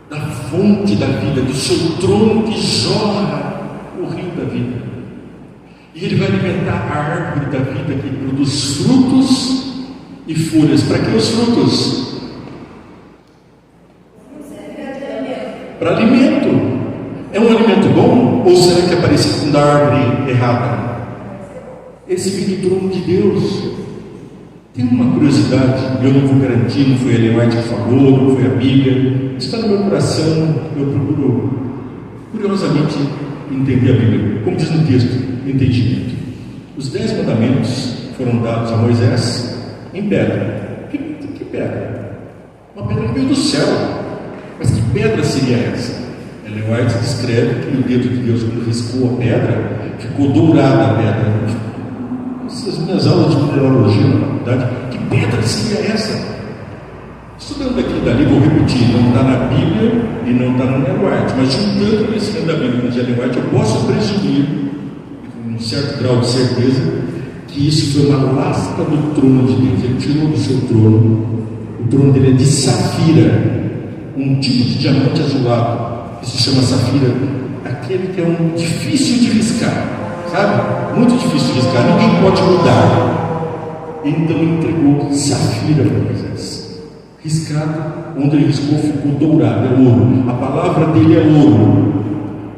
Da fonte da vida, do seu trono que jorra o rio da vida. E ele vai alimentar a árvore da vida que produz frutos e folhas. Para que os frutos? Para alimento. É um alimento bom? Ou será que é parecido com da árvore errada? Esse vem do trono de Deus. Tem uma curiosidade, eu não vou garantir, não foi a Ellen White que falou, não foi a Bíblia, está no meu coração, eu procuro curiosamente entender a Bíblia. Como diz no texto, entendimento. Os 10 mandamentos foram dados a Moisés em pedra. Que pedra? Uma pedra que veio do céu. Mas que pedra seria essa? Ellen White descreve que o dedo de Deus, quando riscou a pedra, ficou dourada a pedra. Essas minhas aulas de mineralogia na faculdade, que pedra seria essa? Estudando aqui e dali, vou repetir, não está na Bíblia e não está no Ellen White, mas juntando o conhecimento da Bíblia com o de Ellen White, eu posso presumir, com um certo grau de certeza, que isso foi uma lasca do trono de Deus. Ele tirou do seu trono, o trono dele é de safira, um tipo de diamante azulado, que se chama safira, aquele que é um difícil de riscar, sabe? Muito difícil de riscar, ninguém pode mudar. Então ele entregou safira para Moisés, riscado, onde ele riscou ficou dourado, é ouro. A palavra dele é ouro,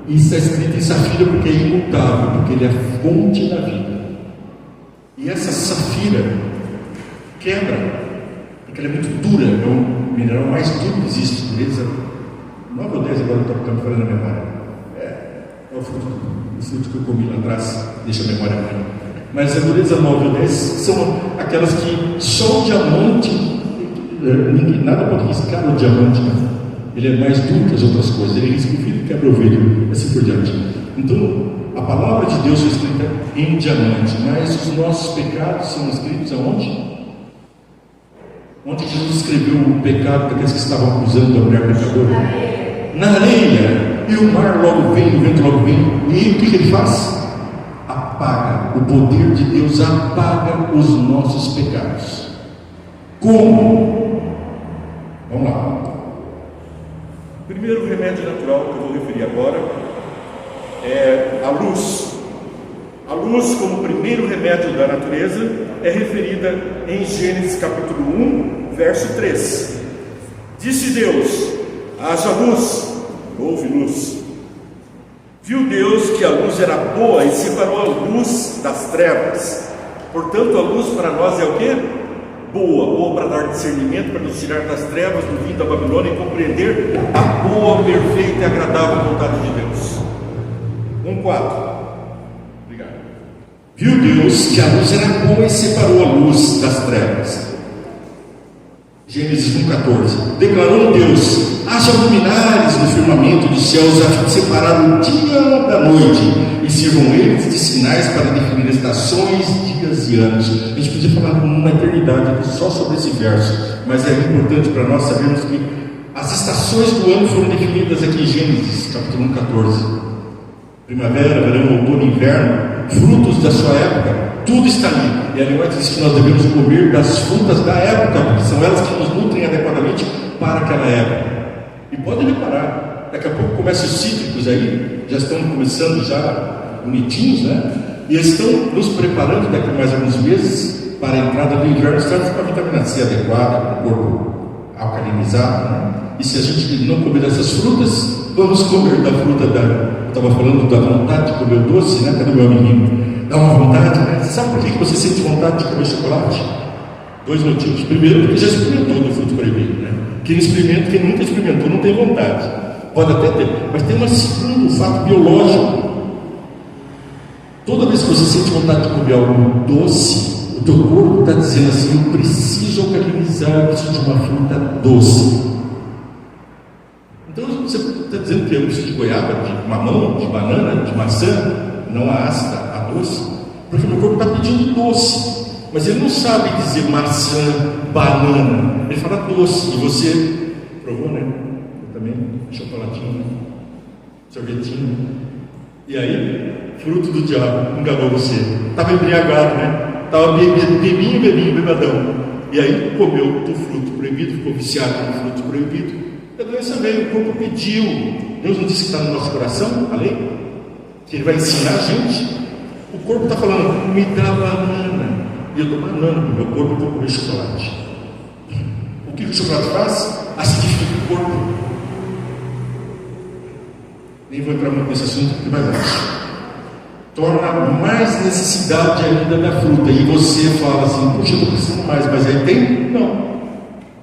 e está escrito em safira porque é imutável, porque ele é a fonte da vida. E essa safira quebra, porque ela é muito dura, é o mineral mais duro que existe. Dureza 9 ou 10, agora eu estou falando na memória. É o fruto que eu comi lá atrás, deixa a memória ruim. Mas a dureza 9 ou 10 são aquelas que só o diamante, nada pode riscar o diamante, né? Ele é mais duro que as outras coisas, ele risca o vidro e quebra o vidro, assim por diante. Então, a palavra de Deus foi escrita em diamante, mas os nossos pecados são escritos aonde? Onde Jesus escreveu o pecado daqueles que estavam acusando a mulher pecadora? Na areia. E o mar logo vem, o vento logo vem. E o que ele faz? Apaga. O poder de Deus apaga os nossos pecados. Como? Vamos lá. O primeiro remédio natural que eu vou referir agora é a luz. A luz, como primeiro remédio da natureza, é referida em Gênesis capítulo 1, verso 3. Disse Deus: haja luz, houve luz. Viu Deus que a luz era boa e separou a luz das trevas. Portanto, a luz para nós é o quê? Boa para dar discernimento, para nos tirar das trevas do vinho da Babilônia e compreender a boa, perfeita e agradável vontade de Deus. 1:4. Obrigado. Viu Deus que a luz era boa e separou a luz das trevas. Gênesis 1:14. Declarou Deus: haja luminares no firmamento dos céus, a fim de separar o dia da noite, e sirvam eles de sinais para definir estações, dias e anos. A gente podia falar uma eternidade só sobre esse verso, mas é importante para nós sabermos que as estações do ano foram definidas aqui em Gênesis capítulo 1:14. Primavera, verão, outono e inverno, frutos da sua época, tudo está ali. E a Ellen White diz que nós devemos comer das frutas da época, porque são elas que nos nutrem adequadamente para aquela época. E pode reparar, daqui a pouco começam os cítricos aí, já estão começando já bonitinhos, né? E eles estão nos preparando daqui a mais alguns meses para a entrada do inverno, estamos com a vitamina C adequada, para o corpo alcalinizado, né? E se a gente não comer dessas frutas, vamos comer da fruta da... Eu estava falando da vontade de comer o doce, né? Cadê o meu amiguinho? Dá uma vontade, né? Sabe por que você sente vontade de comer chocolate? 2 motivos. Primeiro, porque já experimentou do fruto proibido, né? Quem experimenta, quem nunca experimentou, não tem vontade. Pode até ter, mas tem um segundo fato biológico. Toda vez que você sente vontade de comer algo doce, o teu corpo está dizendo assim: eu preciso alcalinizar, eu preciso de uma fruta doce. Então você está dizendo que eu preciso de goiaba, de mamão, de banana, de maçã, não a ácida, a doce, porque meu corpo está pedindo doce, mas ele não sabe dizer maçã, banana, ele fala doce. E você provou, né? Eu também, chocolatinho, né? Sorvetinho. E aí, fruto do diabo, enganou você. Estava embriagado, né? Estava bebadão. E aí comeu do fruto proibido, ficou viciado no fruto proibido. A doença veio, o corpo pediu. Deus não disse que está no nosso coração, a lei? Que Ele vai ensinar a gente. O corpo está falando, me dá banana. E eu dou banana para o meu corpo e vou comer chocolate. O que o chocolate faz? Acidifica o corpo. Nem vou entrar muito nesse assunto porque vai longe. Torna mais necessidade ainda da fruta. E você fala assim, puxa, eu estou precisando mais, mas aí tem? Não.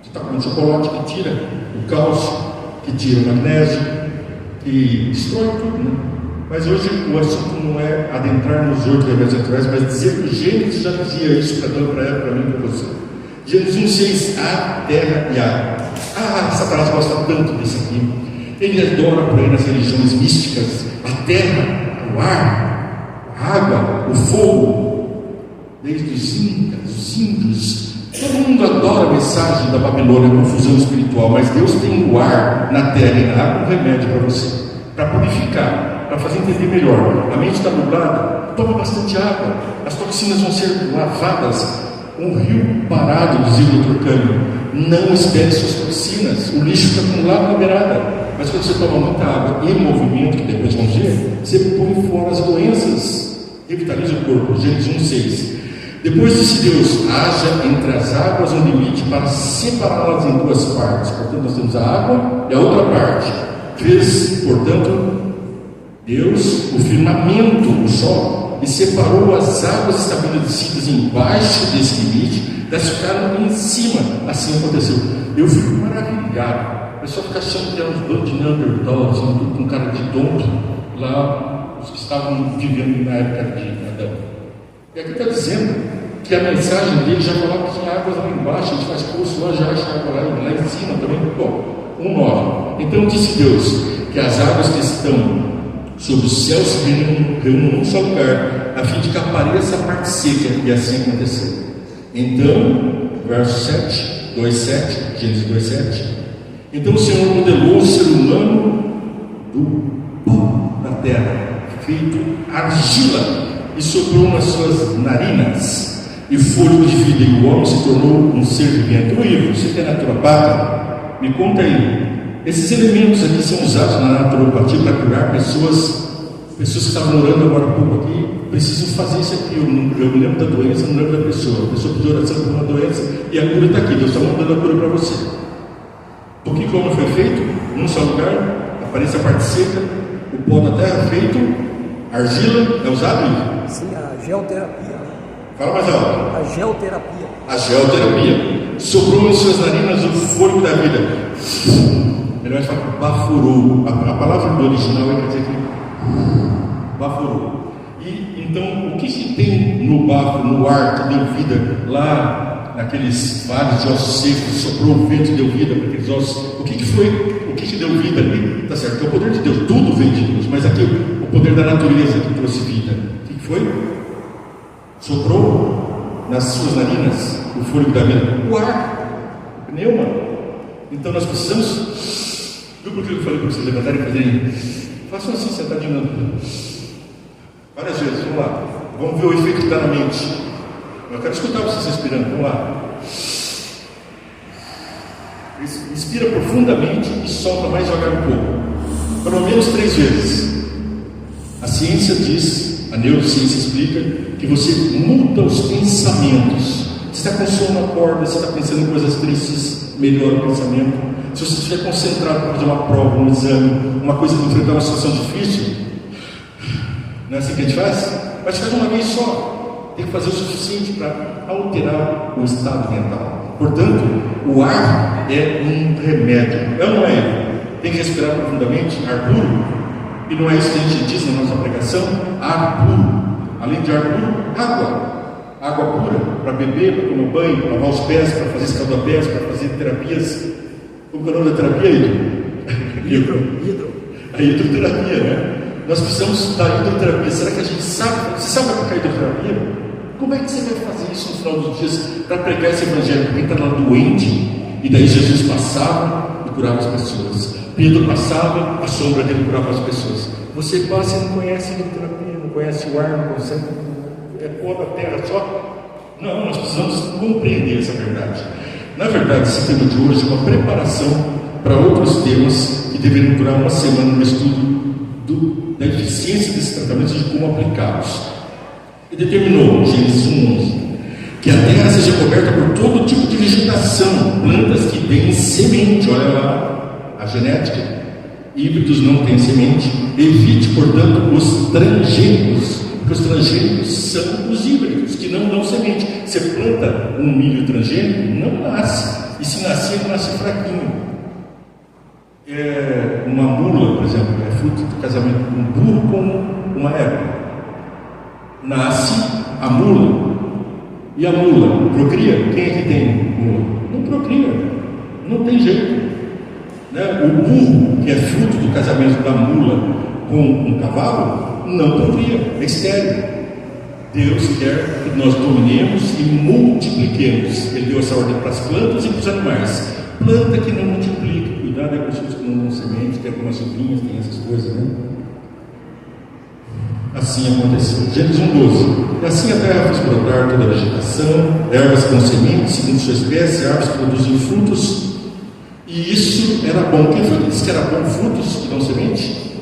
Você está comendo chocolate que tira o cálcio, que tira o magnésio, que destrói tudo, né? Mas hoje o assunto não é adentrar nos outros remédios naturais, mas dizer que o Gênesis já dizia isso para ela, para mim e para você. Gênesis 1:6, a terra e água. Satanás gosta tanto disso aqui. Ele adora por aí nas religiões místicas a terra, o ar, a água, o fogo, desde os incas, os índios. Todo mundo adora a mensagem da Babilônia, a confusão espiritual, mas Deus tem o ar na terra e na água, um remédio para você, para purificar, para fazer entender melhor. A mente está nublada, toma bastante água, as toxinas vão ser lavadas. Um rio parado, dizia o Dr. Cândido, não espere suas toxinas, o lixo fica acumulado na beirada. Mas quando você toma muita água e movimento, que depois vamos ver, você põe fora as doenças, revitaliza o corpo. Gênesis 1:6. Depois disse Deus, haja entre as águas um limite para separá-las em duas partes. Portanto, nós temos a água e a outra parte. Fez, portanto, Deus o firmamento, o sol, e separou as águas estabelecidas embaixo desse limite, das ficaram em cima. Assim aconteceu. Eu fico maravilhado. O pessoal fica achando que é uns dois de Neandertal, assim, tudo com cara de tonto, lá, os que estavam vivendo na época de Adão. E aqui está dizendo que a mensagem dele já falava que tinha águas lá embaixo, a gente faz poço lá, já acha água lá em cima também. Bom, 1:9. Então disse Deus que as águas que estão sobre os céus se reúnam num só lugar, a fim de que apareça a parte seca, e assim aconteceu. Então, verso 7, 2:7, Gênesis 2:7. Então o Senhor modelou o ser humano do pó da terra, feito argila, e soprou nas suas narinas e fôlego de vida, e o homem se tornou um ser vivente. Ô Ivo, você que é naturopata, me conta aí, esses elementos aqui são usados na naturopatia para curar pessoas que estavam orando agora há pouco aqui, precisam fazer isso aqui. Eu me lembro da doença, não lembro da pessoa. A pessoa pediu oração por uma doença e a cura está aqui. Deus está mandando a cura para você. O que como foi feito? Num só lugar, aparece a parte seca, o pó da terra feito, argila, é usado isso? Sim, a geoterapia. Fala mais alto. A geoterapia. A geoterapia. Soprou em suas narinas o fôlego da vida. Melhor falar bafurou. A palavra do original quer dizer que bafurou. E então, o que se tem no bafo, no ar que deu vida lá naqueles vales de ossos secos, soprou o vento e deu vida para aqueles ossos? O que foi? O que deu vida ali? Tá certo, é o poder de Deus, tudo vem de Deus, mas aqui o poder da natureza que trouxe vida. O que foi? Soprou nas suas narinas o fôlego da vida, o ar, o pneuma. Então nós precisamos, viu por que eu falei para vocês levantarem e fazerem? Façam assim, sentadinho, várias vezes, vamos lá, vamos ver o efeito que está na mente. Eu quero escutar vocês respirando, vamos lá. Inspira profundamente e solta mais devagar um pouco, pelo menos 3 vezes. A ciência diz, a neurociência explica, que você muda os pensamentos. Você está com sono, acorda, você está pensando em coisas tristes, melhora o pensamento. Se você estiver concentrado para fazer uma prova, um exame, uma coisa de enfrentar uma situação difícil, não é assim que a gente faz? Mas faz uma vez só. Tem que fazer o suficiente para alterar o estado mental. Portanto, o ar é um remédio. É ou não é? Tem que respirar profundamente, ar puro. E não é isso que a gente diz na nossa pregação? Ar puro. Além de ar puro, água. Água pura para beber, para tomar banho, para lavar os pés, para fazer escaldapés, para fazer terapias. Como é o nome da terapia, Hidro? A hidroterapia, né? Nós precisamos da hidroterapia. Será que a gente sabe? Você sabe o que é hidroterapia? Como é que você vai fazer isso no final dos dias para pregar esse evangelho? Alguém está lá doente, e daí Jesus passava e curava as pessoas. Pedro passava, a sombra dele curava as pessoas. Você passa e não conhece a hidroterapia, não conhece o ar, não consegue. É pó da terra só. Não, nós precisamos compreender essa verdade. Na verdade, esse tema de hoje é uma preparação para outros temas que deveriam durar uma semana no estudo da eficiência desses tratamentos e de como aplicá-los. E determinou, Gênesis 1:11, que a terra seja coberta por todo tipo de vegetação, plantas que têm semente. Olha lá a genética. Híbridos não têm semente. Evite, portanto, os transgênicos, porque os transgênicos são os híbridos, que não dão semente. Você planta um milho transgênico, não nasce. E se nascer, ele nasce fraquinho. Uma mula, por exemplo, é fruto do casamento de um burro com uma égua. Nasce a mula. E a mula procria? Quem é que tem mula? Não procria. Não tem jeito. O burro, que é fruto do casamento da mula com um cavalo, não procria, é estéril. Deus quer que nós dominemos e multipliquemos. Ele deu essa ordem para as plantas e para os animais. Planta que não multiplica, cuidado com os filhos que não dão semente, tem algumas sobrinhas, tem essas coisas, né? Assim aconteceu. Gênesis 1:12. E assim a terra fez brotar toda a vegetação, ervas com sementes, segundo sua espécie, árvores que produzem frutos. E isso era bom. Quem foi que disse que era bom frutos que dão semente?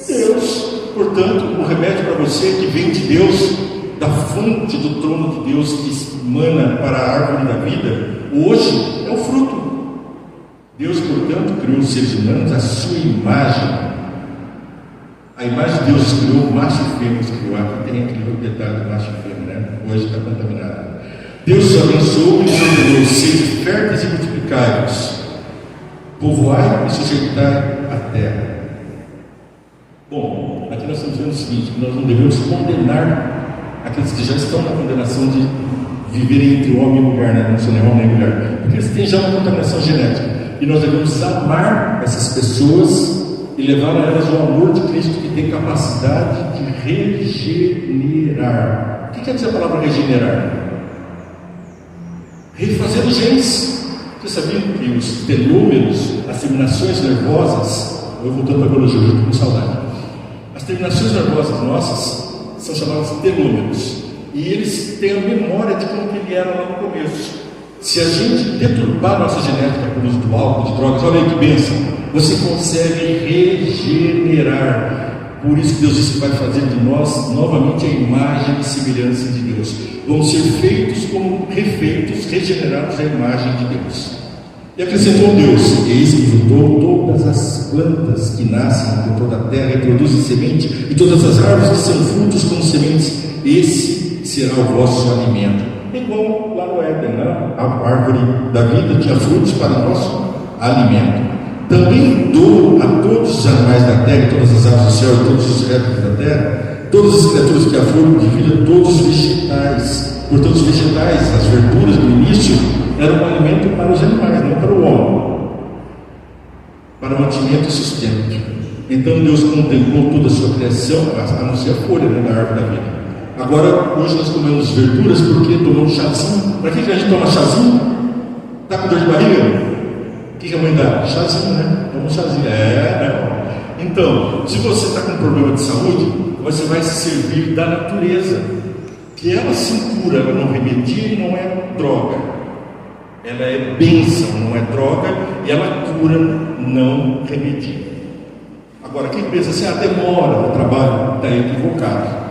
Deus. Portanto, o remédio para você que vem de Deus, da fonte do trono de Deus que emana para a árvore da vida, hoje é o fruto. Deus, portanto, criou os seres humanos à sua imagem. A imagem de Deus criou macho e fêmea, criou. Aqui tem aquele detalhe do macho e fêmea, né? Hoje está contaminado. Deus os abençoou e os ordenou: sede férteis e multiplicai-vos, povoai e sujeitai a terra. Bom, aqui nós estamos vendo o seguinte: que nós não devemos condenar aqueles que já estão na condenação de viverem entre homem e mulher, né? Não são nem homem nem mulher, porque eles têm já uma contaminação genética. E nós devemos amar essas pessoas e levar a elas o amor de Cristo, que tem capacidade de regenerar. O que quer dizer a palavra regenerar? Refazer os genes. Você sabia que os telômeros, as terminações nervosas, eu voltando para a biologia, eu estou com saudade. As terminações nervosas nossas são chamadas telômeros. E eles têm a memória de como ele era lá no começo. Se a gente deturpar nossa genética por uso do álcool, de drogas, olha aí que bênção, você consegue regenerar. Por isso que Deus disse que vai fazer de nós novamente a imagem e semelhança de Deus. Vamos ser feitos como refeitos, regenerados à imagem de Deus. E acrescentou Deus: eis que vos dou todas as plantas que nascem por toda a terra e produzem semente, e todas as árvores que são frutos com sementes. Esse será o vosso alimento. Igual lá no Éden, né? A árvore da vida tinha frutos para o nosso alimento. Também dou a todos os animais da terra, todas as aves do céu, e todos os répteis da terra, todas as criaturas que há flor de vida, todos os vegetais. Portanto, os vegetais, as verduras do início, eram um alimento para os animais, não para o homem, para mantimento e sustento. Então Deus contemplou toda a sua criação, a não ser a folha, né, da árvore da vida. Agora, hoje nós comemos verduras porque tomamos chazinho. Para que a gente toma chazinho? Está com dor de barriga? O que a mãe dá? Chazinho, né? Toma um chazinho. Então, se você está com problema de saúde, você vai se servir da natureza, que ela se cura, ela não remedia e não é droga. Ela é bênção, não é droga, e ela cura, não remedia. Agora, quem pensa assim, demora no trabalho, está equivocado.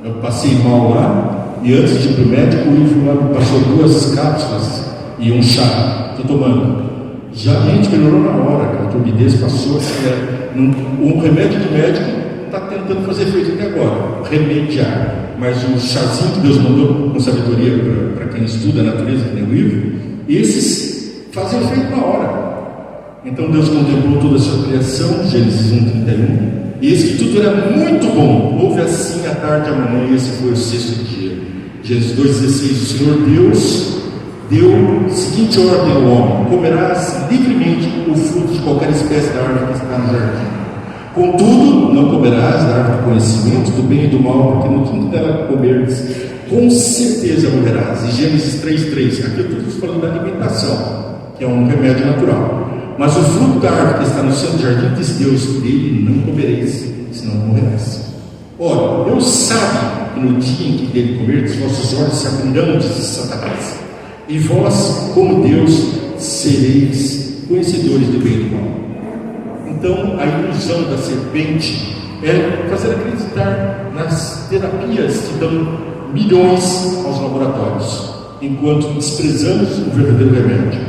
Eu passei mal lá, e antes de ir para o médico, o Ivo lá me passou 2 cápsulas e um chá. Estou tomando. Já a mente melhorou na hora, cara. A turbidez passou. Um remédio do médico está tentando fazer efeito até agora, remediar. Mas o chazinho que Deus mandou com sabedoria para quem estuda a natureza, que nem o Ivo, esses fazem efeito na hora. Então Deus contemplou toda a sua criação, Gênesis 1:31. E eis que tudo era muito bom. Houve assim a tarde e a manhã, e esse foi o 6º dia. Gênesis 2:16. O Senhor Deus deu a seguinte ordem ao homem: comerás livremente o fruto de qualquer espécie da árvore que está no jardim. Contudo, não comerás da árvore do conhecimento do bem e do mal, porque no quinto dela comerdes, com certeza morrerás. E Gênesis 3:3. Aqui eu estou falando da alimentação, que é um remédio natural. Mas o fruto da árvore que está no centro do jardim, diz Deus: dele não comereis, senão morrerás. Ora, Deus sabe que no dia em que dele comerdes, vossos olhos se abrirão, diz Satanás, e vós, como Deus, sereis conhecedores do bem e do mal. Então, a ilusão da serpente é fazer acreditar nas terapias que dão milhões aos laboratórios, enquanto desprezamos o verdadeiro remédio.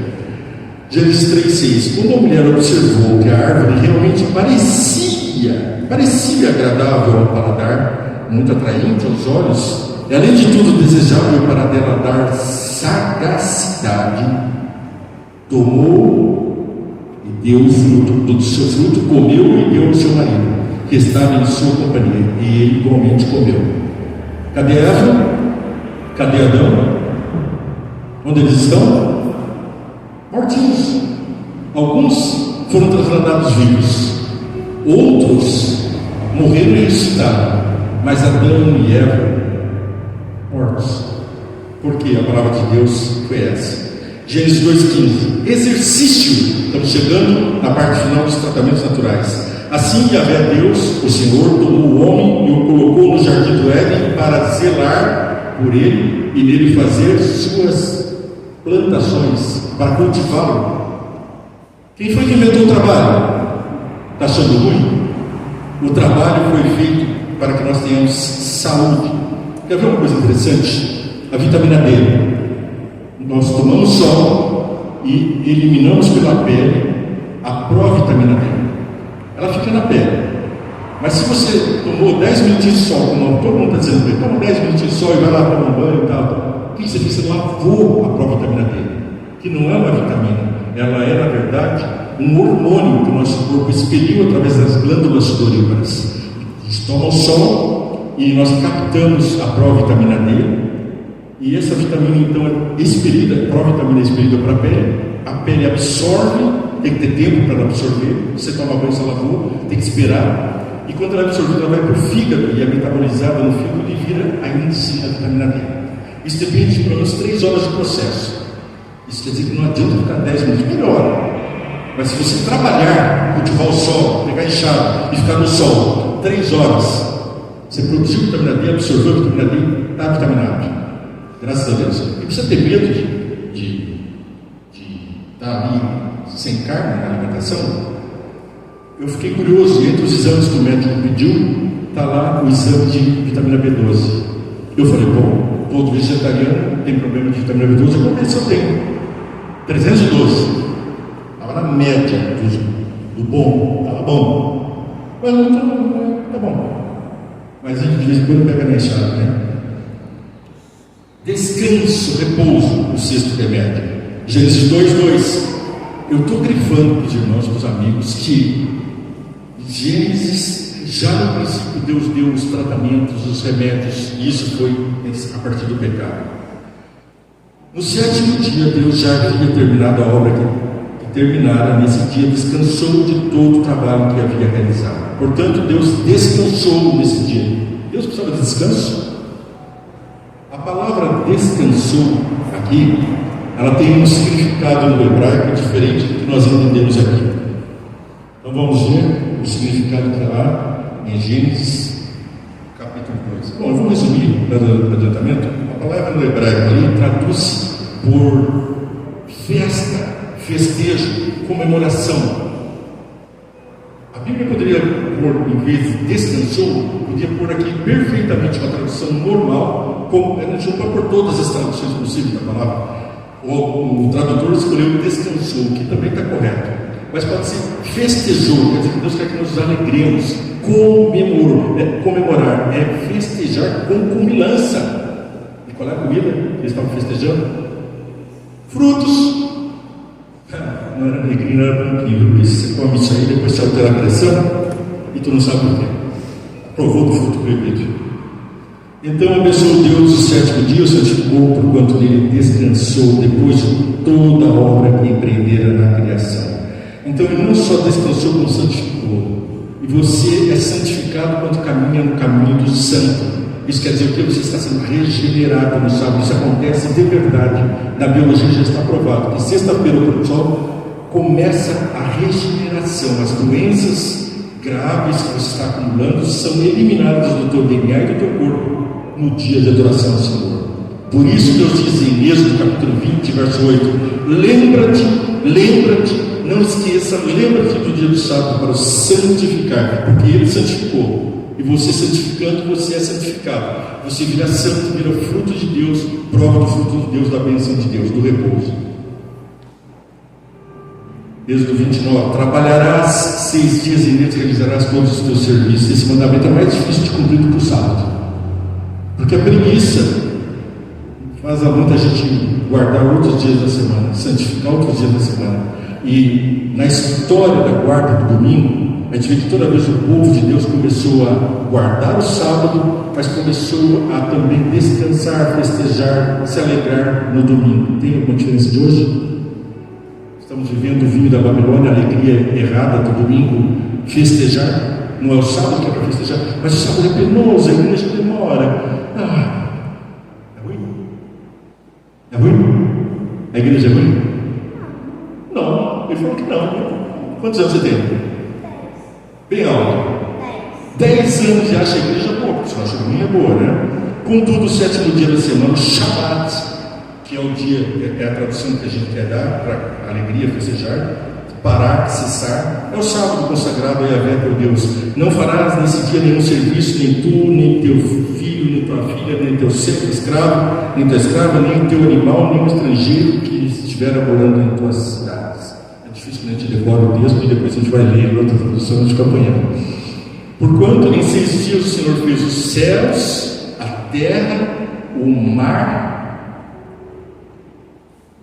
Gênesis 3,6. Quando a mulher observou que a árvore realmente parecia agradável ao paladar, muito atraente aos olhos, e além de tudo desejável para dela dar sagacidade, tomou e deu o fruto do seu fruto, comeu e deu ao seu marido, que estava em sua companhia, e ele igualmente comeu. Cadê Eva? Cadê Adão? Onde eles estão? Mortinhos. Alguns foram trasladados vivos, outros morreram e ressuscitaram, mas Adão e Eva mortos. Porque a palavra de Deus foi essa. Gênesis 2,15. Exercício. Estamos chegando na parte final dos tratamentos naturais. Assim Yahvé Deus, o Senhor, tomou o homem e o colocou no jardim do Éden para zelar por ele e nele fazer suas plantações, para cultivá-lo. Quem foi que inventou o trabalho? Está achando ruim? O trabalho foi feito para que nós tenhamos saúde. Quer ver uma coisa interessante? A vitamina D. Nós tomamos sol e eliminamos pela pele a provitamina D. Ela fica na pele. Mas se você tomou 10 minutinhos de sol, como todo mundo está dizendo, toma 10 minutinhos de sol e vai lá tomar um banho e tal, o que você fez? Você lavou a provitamina D, que não é uma vitamina, ela é, na verdade, um hormônio que o nosso corpo expeliu através das glândulas sudoríparas. A gente toma o sol e nós captamos a provitamina D, e essa vitamina então é expelida, a provitamina é expelida para a pele absorve. Tem que ter tempo para ela absorver. Você toma banho, você lavou, tem que esperar. E quando ela é absorvida, ela vai para o fígado e é metabolizada no fígado e vira ainda assim a vitamina D. Isso depende de pelo menos 3 horas de processo. Isso quer dizer que não adianta ficar 10 minutos, melhor. Mas se você trabalhar, cultivar o sol, pegar enxada e ficar no sol 3 horas, você produziu vitamina D, absorveu a vitamina D, está vitaminado. Graças a Deus. E precisa ter medo de estar ali sem carne na alimentação. Eu fiquei curioso, e entre os exames que o médico pediu, está lá o exame de vitamina B12. Eu falei, bom, todo vegetariano tem problema de vitamina B12, eu vou ver se eu tenho. 312. Estava na média do bom, estava bom. Mas não está bom. Mas a gente de vez em quando pega na enxada, né? Descanso, repouso, o sexto remédio. Gênesis 2:2. Eu estou grifando para os irmãos, para os amigos, que Gênesis, já no princípio, Deus deu os tratamentos, os remédios, e isso foi a partir do pecado. No 7º dia, Deus já havia terminado a obra que terminara. Nesse dia, descansou de todo o trabalho que havia realizado. Portanto, Deus descansou nesse dia. Deus precisava de descanso? A palavra descansou aqui, ela tem um significado no hebraico diferente do que nós entendemos aqui. Então vamos ver o significado que está lá em Gênesis capítulo 2. Bom, eu vou resumir para adiantamento. A palavra no hebraico ali traduz por festa, festejo, comemoração. A Bíblia poderia pôr, em vez de descansou, podia pôr aqui perfeitamente uma tradução normal, como a gente não pode pôr todas as traduções possíveis da palavra. O tradutor escolheu descansou, que também está correto, mas pode ser festejou, quer dizer que Deus quer que nós nos alegremos, comemorar, é festejar com cumilança. E qual é a comida que eles estavam festejando? Frutos. Não era negrinho, não era branquinho, Luiz. Você come isso aí, depois você altera a pressão e tu não sabe por quê. Provou do fruto proibido. Então abençoou Deus o 7º dia, o santificou, porquanto nele descansou depois de toda a obra que empreendera na criação. Então ele não só descansou, como santificou. E você é santificado quando caminha no caminho do santo. Isso quer dizer que você está sendo regenerado no sábado. Isso acontece de verdade. Na biologia já está provado que sexta-feira o sol começa a regeneração. As doenças graves que você está acumulando são eliminadas do teu DNA e do teu corpo. no dia de adoração ao Senhor. Por isso Deus diz em Êxodo capítulo 20, verso 8: lembra-te, não esqueça, lembra-te do dia do sábado para o santificar, porque Ele santificou. E você santificando, você é santificado. Você vira santo, vira fruto de Deus, prova do fruto de Deus, da bênção de Deus, do repouso. Êxodo 29: trabalharás 6 dias e neles realizarás todos os teus serviços. Esse mandamento é mais difícil de cumprir do que o sábado, porque a preguiça faz a muita gente guardar outros dias da semana, santificar outros dias da semana. E na história da guarda do domingo, a gente vê que toda vez o povo de Deus começou a guardar o sábado, mas começou a também descansar, festejar, se alegrar no domingo. Tem alguma diferença de hoje? Estamos vivendo o vinho da Babilônia, a alegria errada do domingo, festejar. Não é o sábado que é para festejar, mas o sábado é penoso, a igreja demora. É ruim? É ruim? A igreja é ruim? Não, ele falou que não. Quantos anos você tem? 10. Bem alto. 10 anos e acha a igreja boa, porque você acha ruim é boa, né? Contudo, o 7º dia da semana, o Shabat, que é o dia, é a tradução que a gente quer dar para alegria, festejar, parar, cessar, é o sábado consagrado a Yahvé teu Deus. Não farás nesse dia nenhum serviço, nem tu, nem teu filho, nem tua filha, nem teu servo escravo, nem tua escrava, nem o teu animal, nem o estrangeiro que estiver morando em tuas cidades. É difícil que a gente decora o texto e depois a gente vai ler em outra tradução e fica apanhando. Porquanto em 6 dias o Senhor fez os céus, a terra, o mar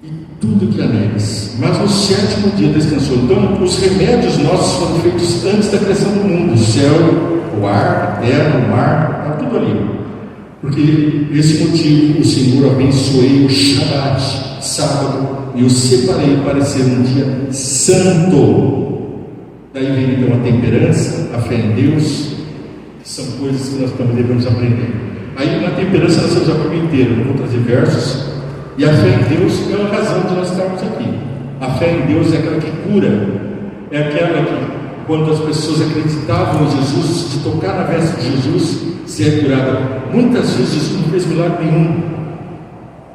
e tudo que há neles, mas no 7º dia descansou. Então os remédios nossos foram feitos antes da criação do mundo: o céu, o ar, a terra, o mar, está tudo ali. Porque esse motivo o Senhor abençoei o Shabat, sábado, e o separei para ser um dia santo. Daí vem então a temperança, a fé em Deus, que são coisas que nós também devemos aprender. Aí na temperança nós temos a Bíblia inteira, não vou trazer versos. E a fé em Deus é a razão de nós estarmos aqui. A fé em Deus é aquela que cura, é aquela que, quando as pessoas acreditavam em Jesus, de tocar na veste de Jesus, ser curada. Muitas vezes Jesus não fez milagre nenhum.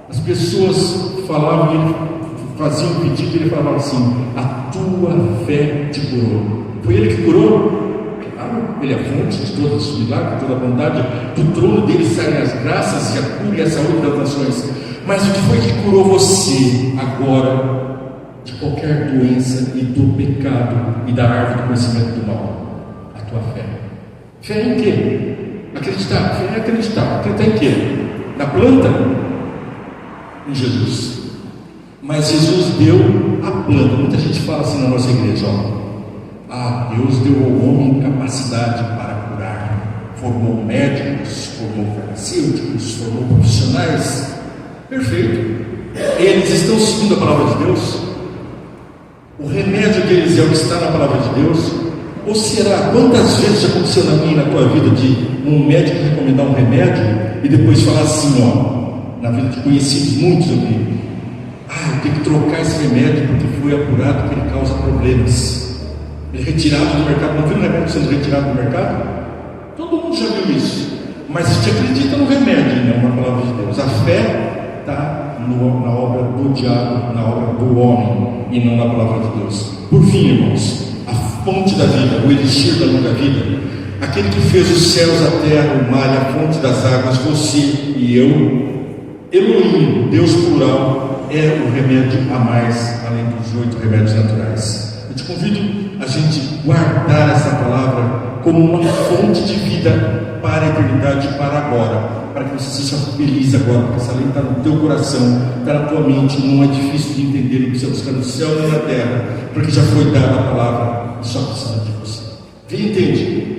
As pessoas falavam, e ele fazia um pedido, e ele falava assim: a tua fé te curou. Foi ele que curou? Claro, ele é a fonte de todos os milagres, toda a bondade. Do trono dele saem as graças e a cura e a saúde das nações. Mas o que foi que curou você agora de qualquer doença e do pecado e da árvore do conhecimento do mal? A tua fé. Fé em quê? Acreditar. Fé é acreditar. Acreditar em quê? Na planta? Em Jesus. Mas Jesus deu a planta. Muita gente fala assim na nossa igreja: Deus deu ao homem capacidade para curar. Formou médicos, formou farmacêuticos, formou profissionais. Perfeito. Eles estão seguindo a palavra de Deus? O remédio deles é o que está na palavra de Deus? Ou será, quantas vezes já aconteceu na minha e na tua vida de um médico recomendar um remédio e depois falar assim, na vida de conhecidos muitos eu vi: eu tenho que trocar esse remédio porque foi apurado que ele causa problemas. Ele é retirado do mercado. Não viu o remédio sendo retirado do mercado? Todo mundo já viu isso. Mas a gente acredita no remédio, não na palavra de Deus. A fé está na obra do diabo, na obra do homem, e não na palavra de Deus. Por fim, irmãos, a fonte da vida, o elixir da longa vida, aquele que fez os céus, a terra, o mar e a fonte das águas, você e eu, Elohim, Deus plural, é o remédio a mais, além dos 8 remédios naturais. Eu te convido a gente guardar essa palavra como uma fonte de vida para a eternidade, para agora, para que você seja feliz agora, porque essa lei está no teu coração, está na tua mente. Não é difícil de entender, não precisa buscar no céu nem na terra, porque já foi dada a palavra, só precisa de você. Quem entende?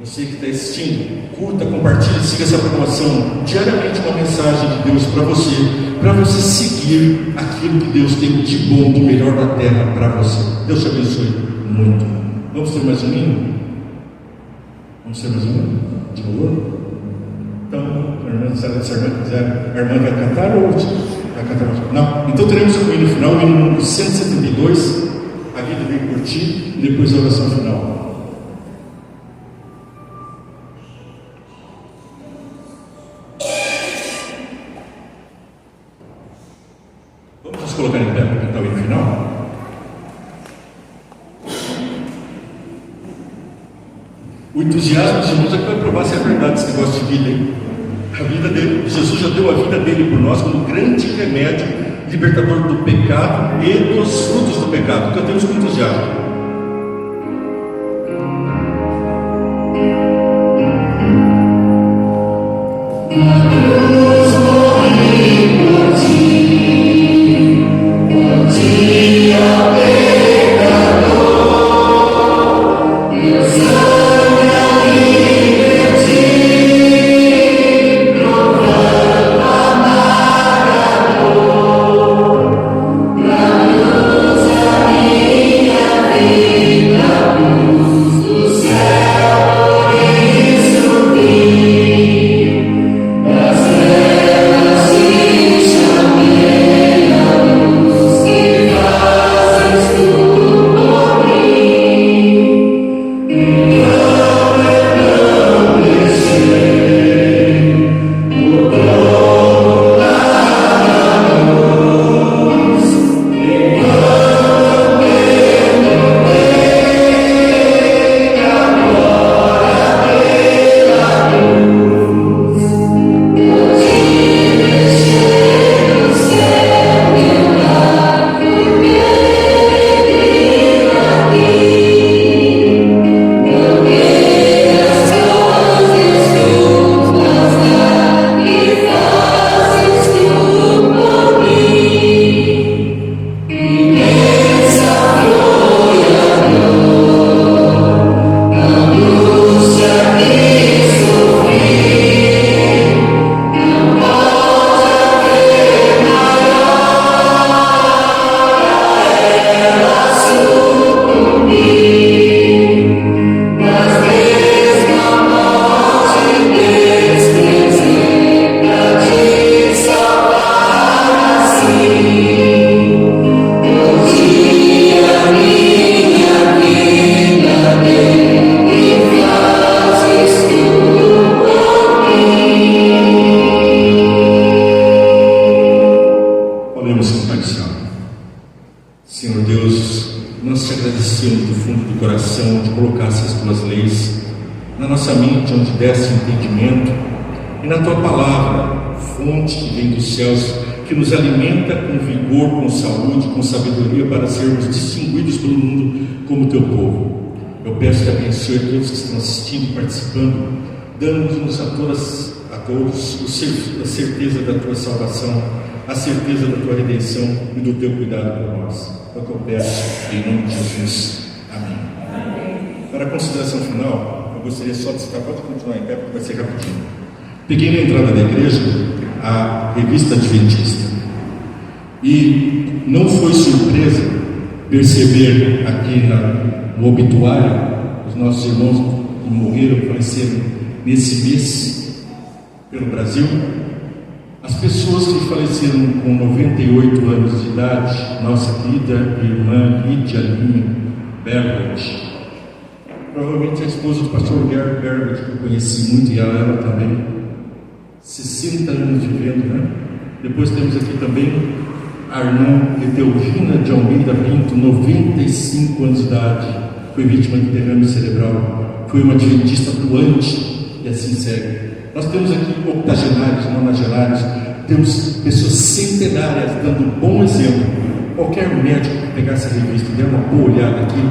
Você que está assistindo, curta, compartilhe, siga essa programação, diariamente uma mensagem de Deus para você seguir aquilo que Deus tem de bom, de melhor da terra para você. Deus te abençoe muito. Vamos ter mais um hino? Vamos ter mais um hino? De louvor? Então, a irmã, se a irmã quiser, a irmã vai cantar ou vai cantar mais? Não. Então teremos o hino final, o hino número 172, a vida vem por ti, e depois a oração final. colocar em pé para cantar o hino final? O entusiasmo dos irmãos é que vai provar se é verdade esse negócio de vida, hein? A vida dele, Jesus já deu a vida dele por nós como grande remédio, libertador do pecado e dos frutos do pecado. Cantemos com entusiasmo. Senhor Deus, nós te agradecemos do fundo do coração de colocar essas tuas leis na nossa mente, onde desse entendimento, e na tua palavra, fonte que vem dos céus, que nos alimenta com vigor, com saúde, com sabedoria, para sermos distinguidos pelo mundo como teu povo. Eu peço que abençoe todos que estão assistindo e participando, dando-nos a todos a certeza da tua salvação, a certeza da tua redenção e do teu cuidado por nós. É o que eu peço em nome de Jesus. Amém. Para a consideração final, eu gostaria só de citar, pode continuar em pé, porque vai ser rapidinho. Peguei na entrada da igreja a revista Adventista e não foi surpresa perceber aqui no obituário os nossos irmãos que morreram, faleceram nesse mês pelo Brasil. As pessoas que faleceram com 98 anos de idade, nossa querida irmã Lídia Lima Berbert, provavelmente a esposa do pastor Gary Berbert, que eu conheci muito, e ela também, 60 anos vivendo, né? Depois temos aqui também a irmã Etelvina de Almeida Pinto, 95 anos de idade, foi vítima de derrame cerebral, foi uma adventista atuante, e assim segue. Nós temos aqui octogenários, nonagenários, temos pessoas centenárias dando bom exemplo. Qualquer médico que pegar essa revista e der uma boa olhada aqui,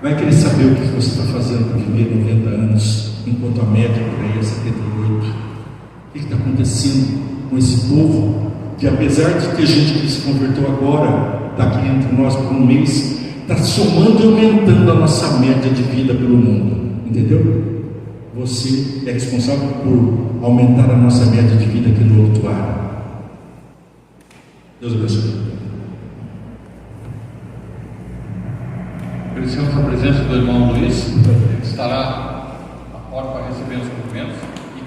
vai querer saber o que você está fazendo para viver 90 anos, enquanto a média por aí é 78. O que está acontecendo com esse povo, que apesar de ter gente que se converteu agora, está aqui entre nós por um mês, está somando e aumentando a nossa média de vida pelo mundo, entendeu? Você é responsável por aumentar a nossa média de vida aqui no obituário. Deus abençoe. Agradecemos a presença do irmão Luiz, que estará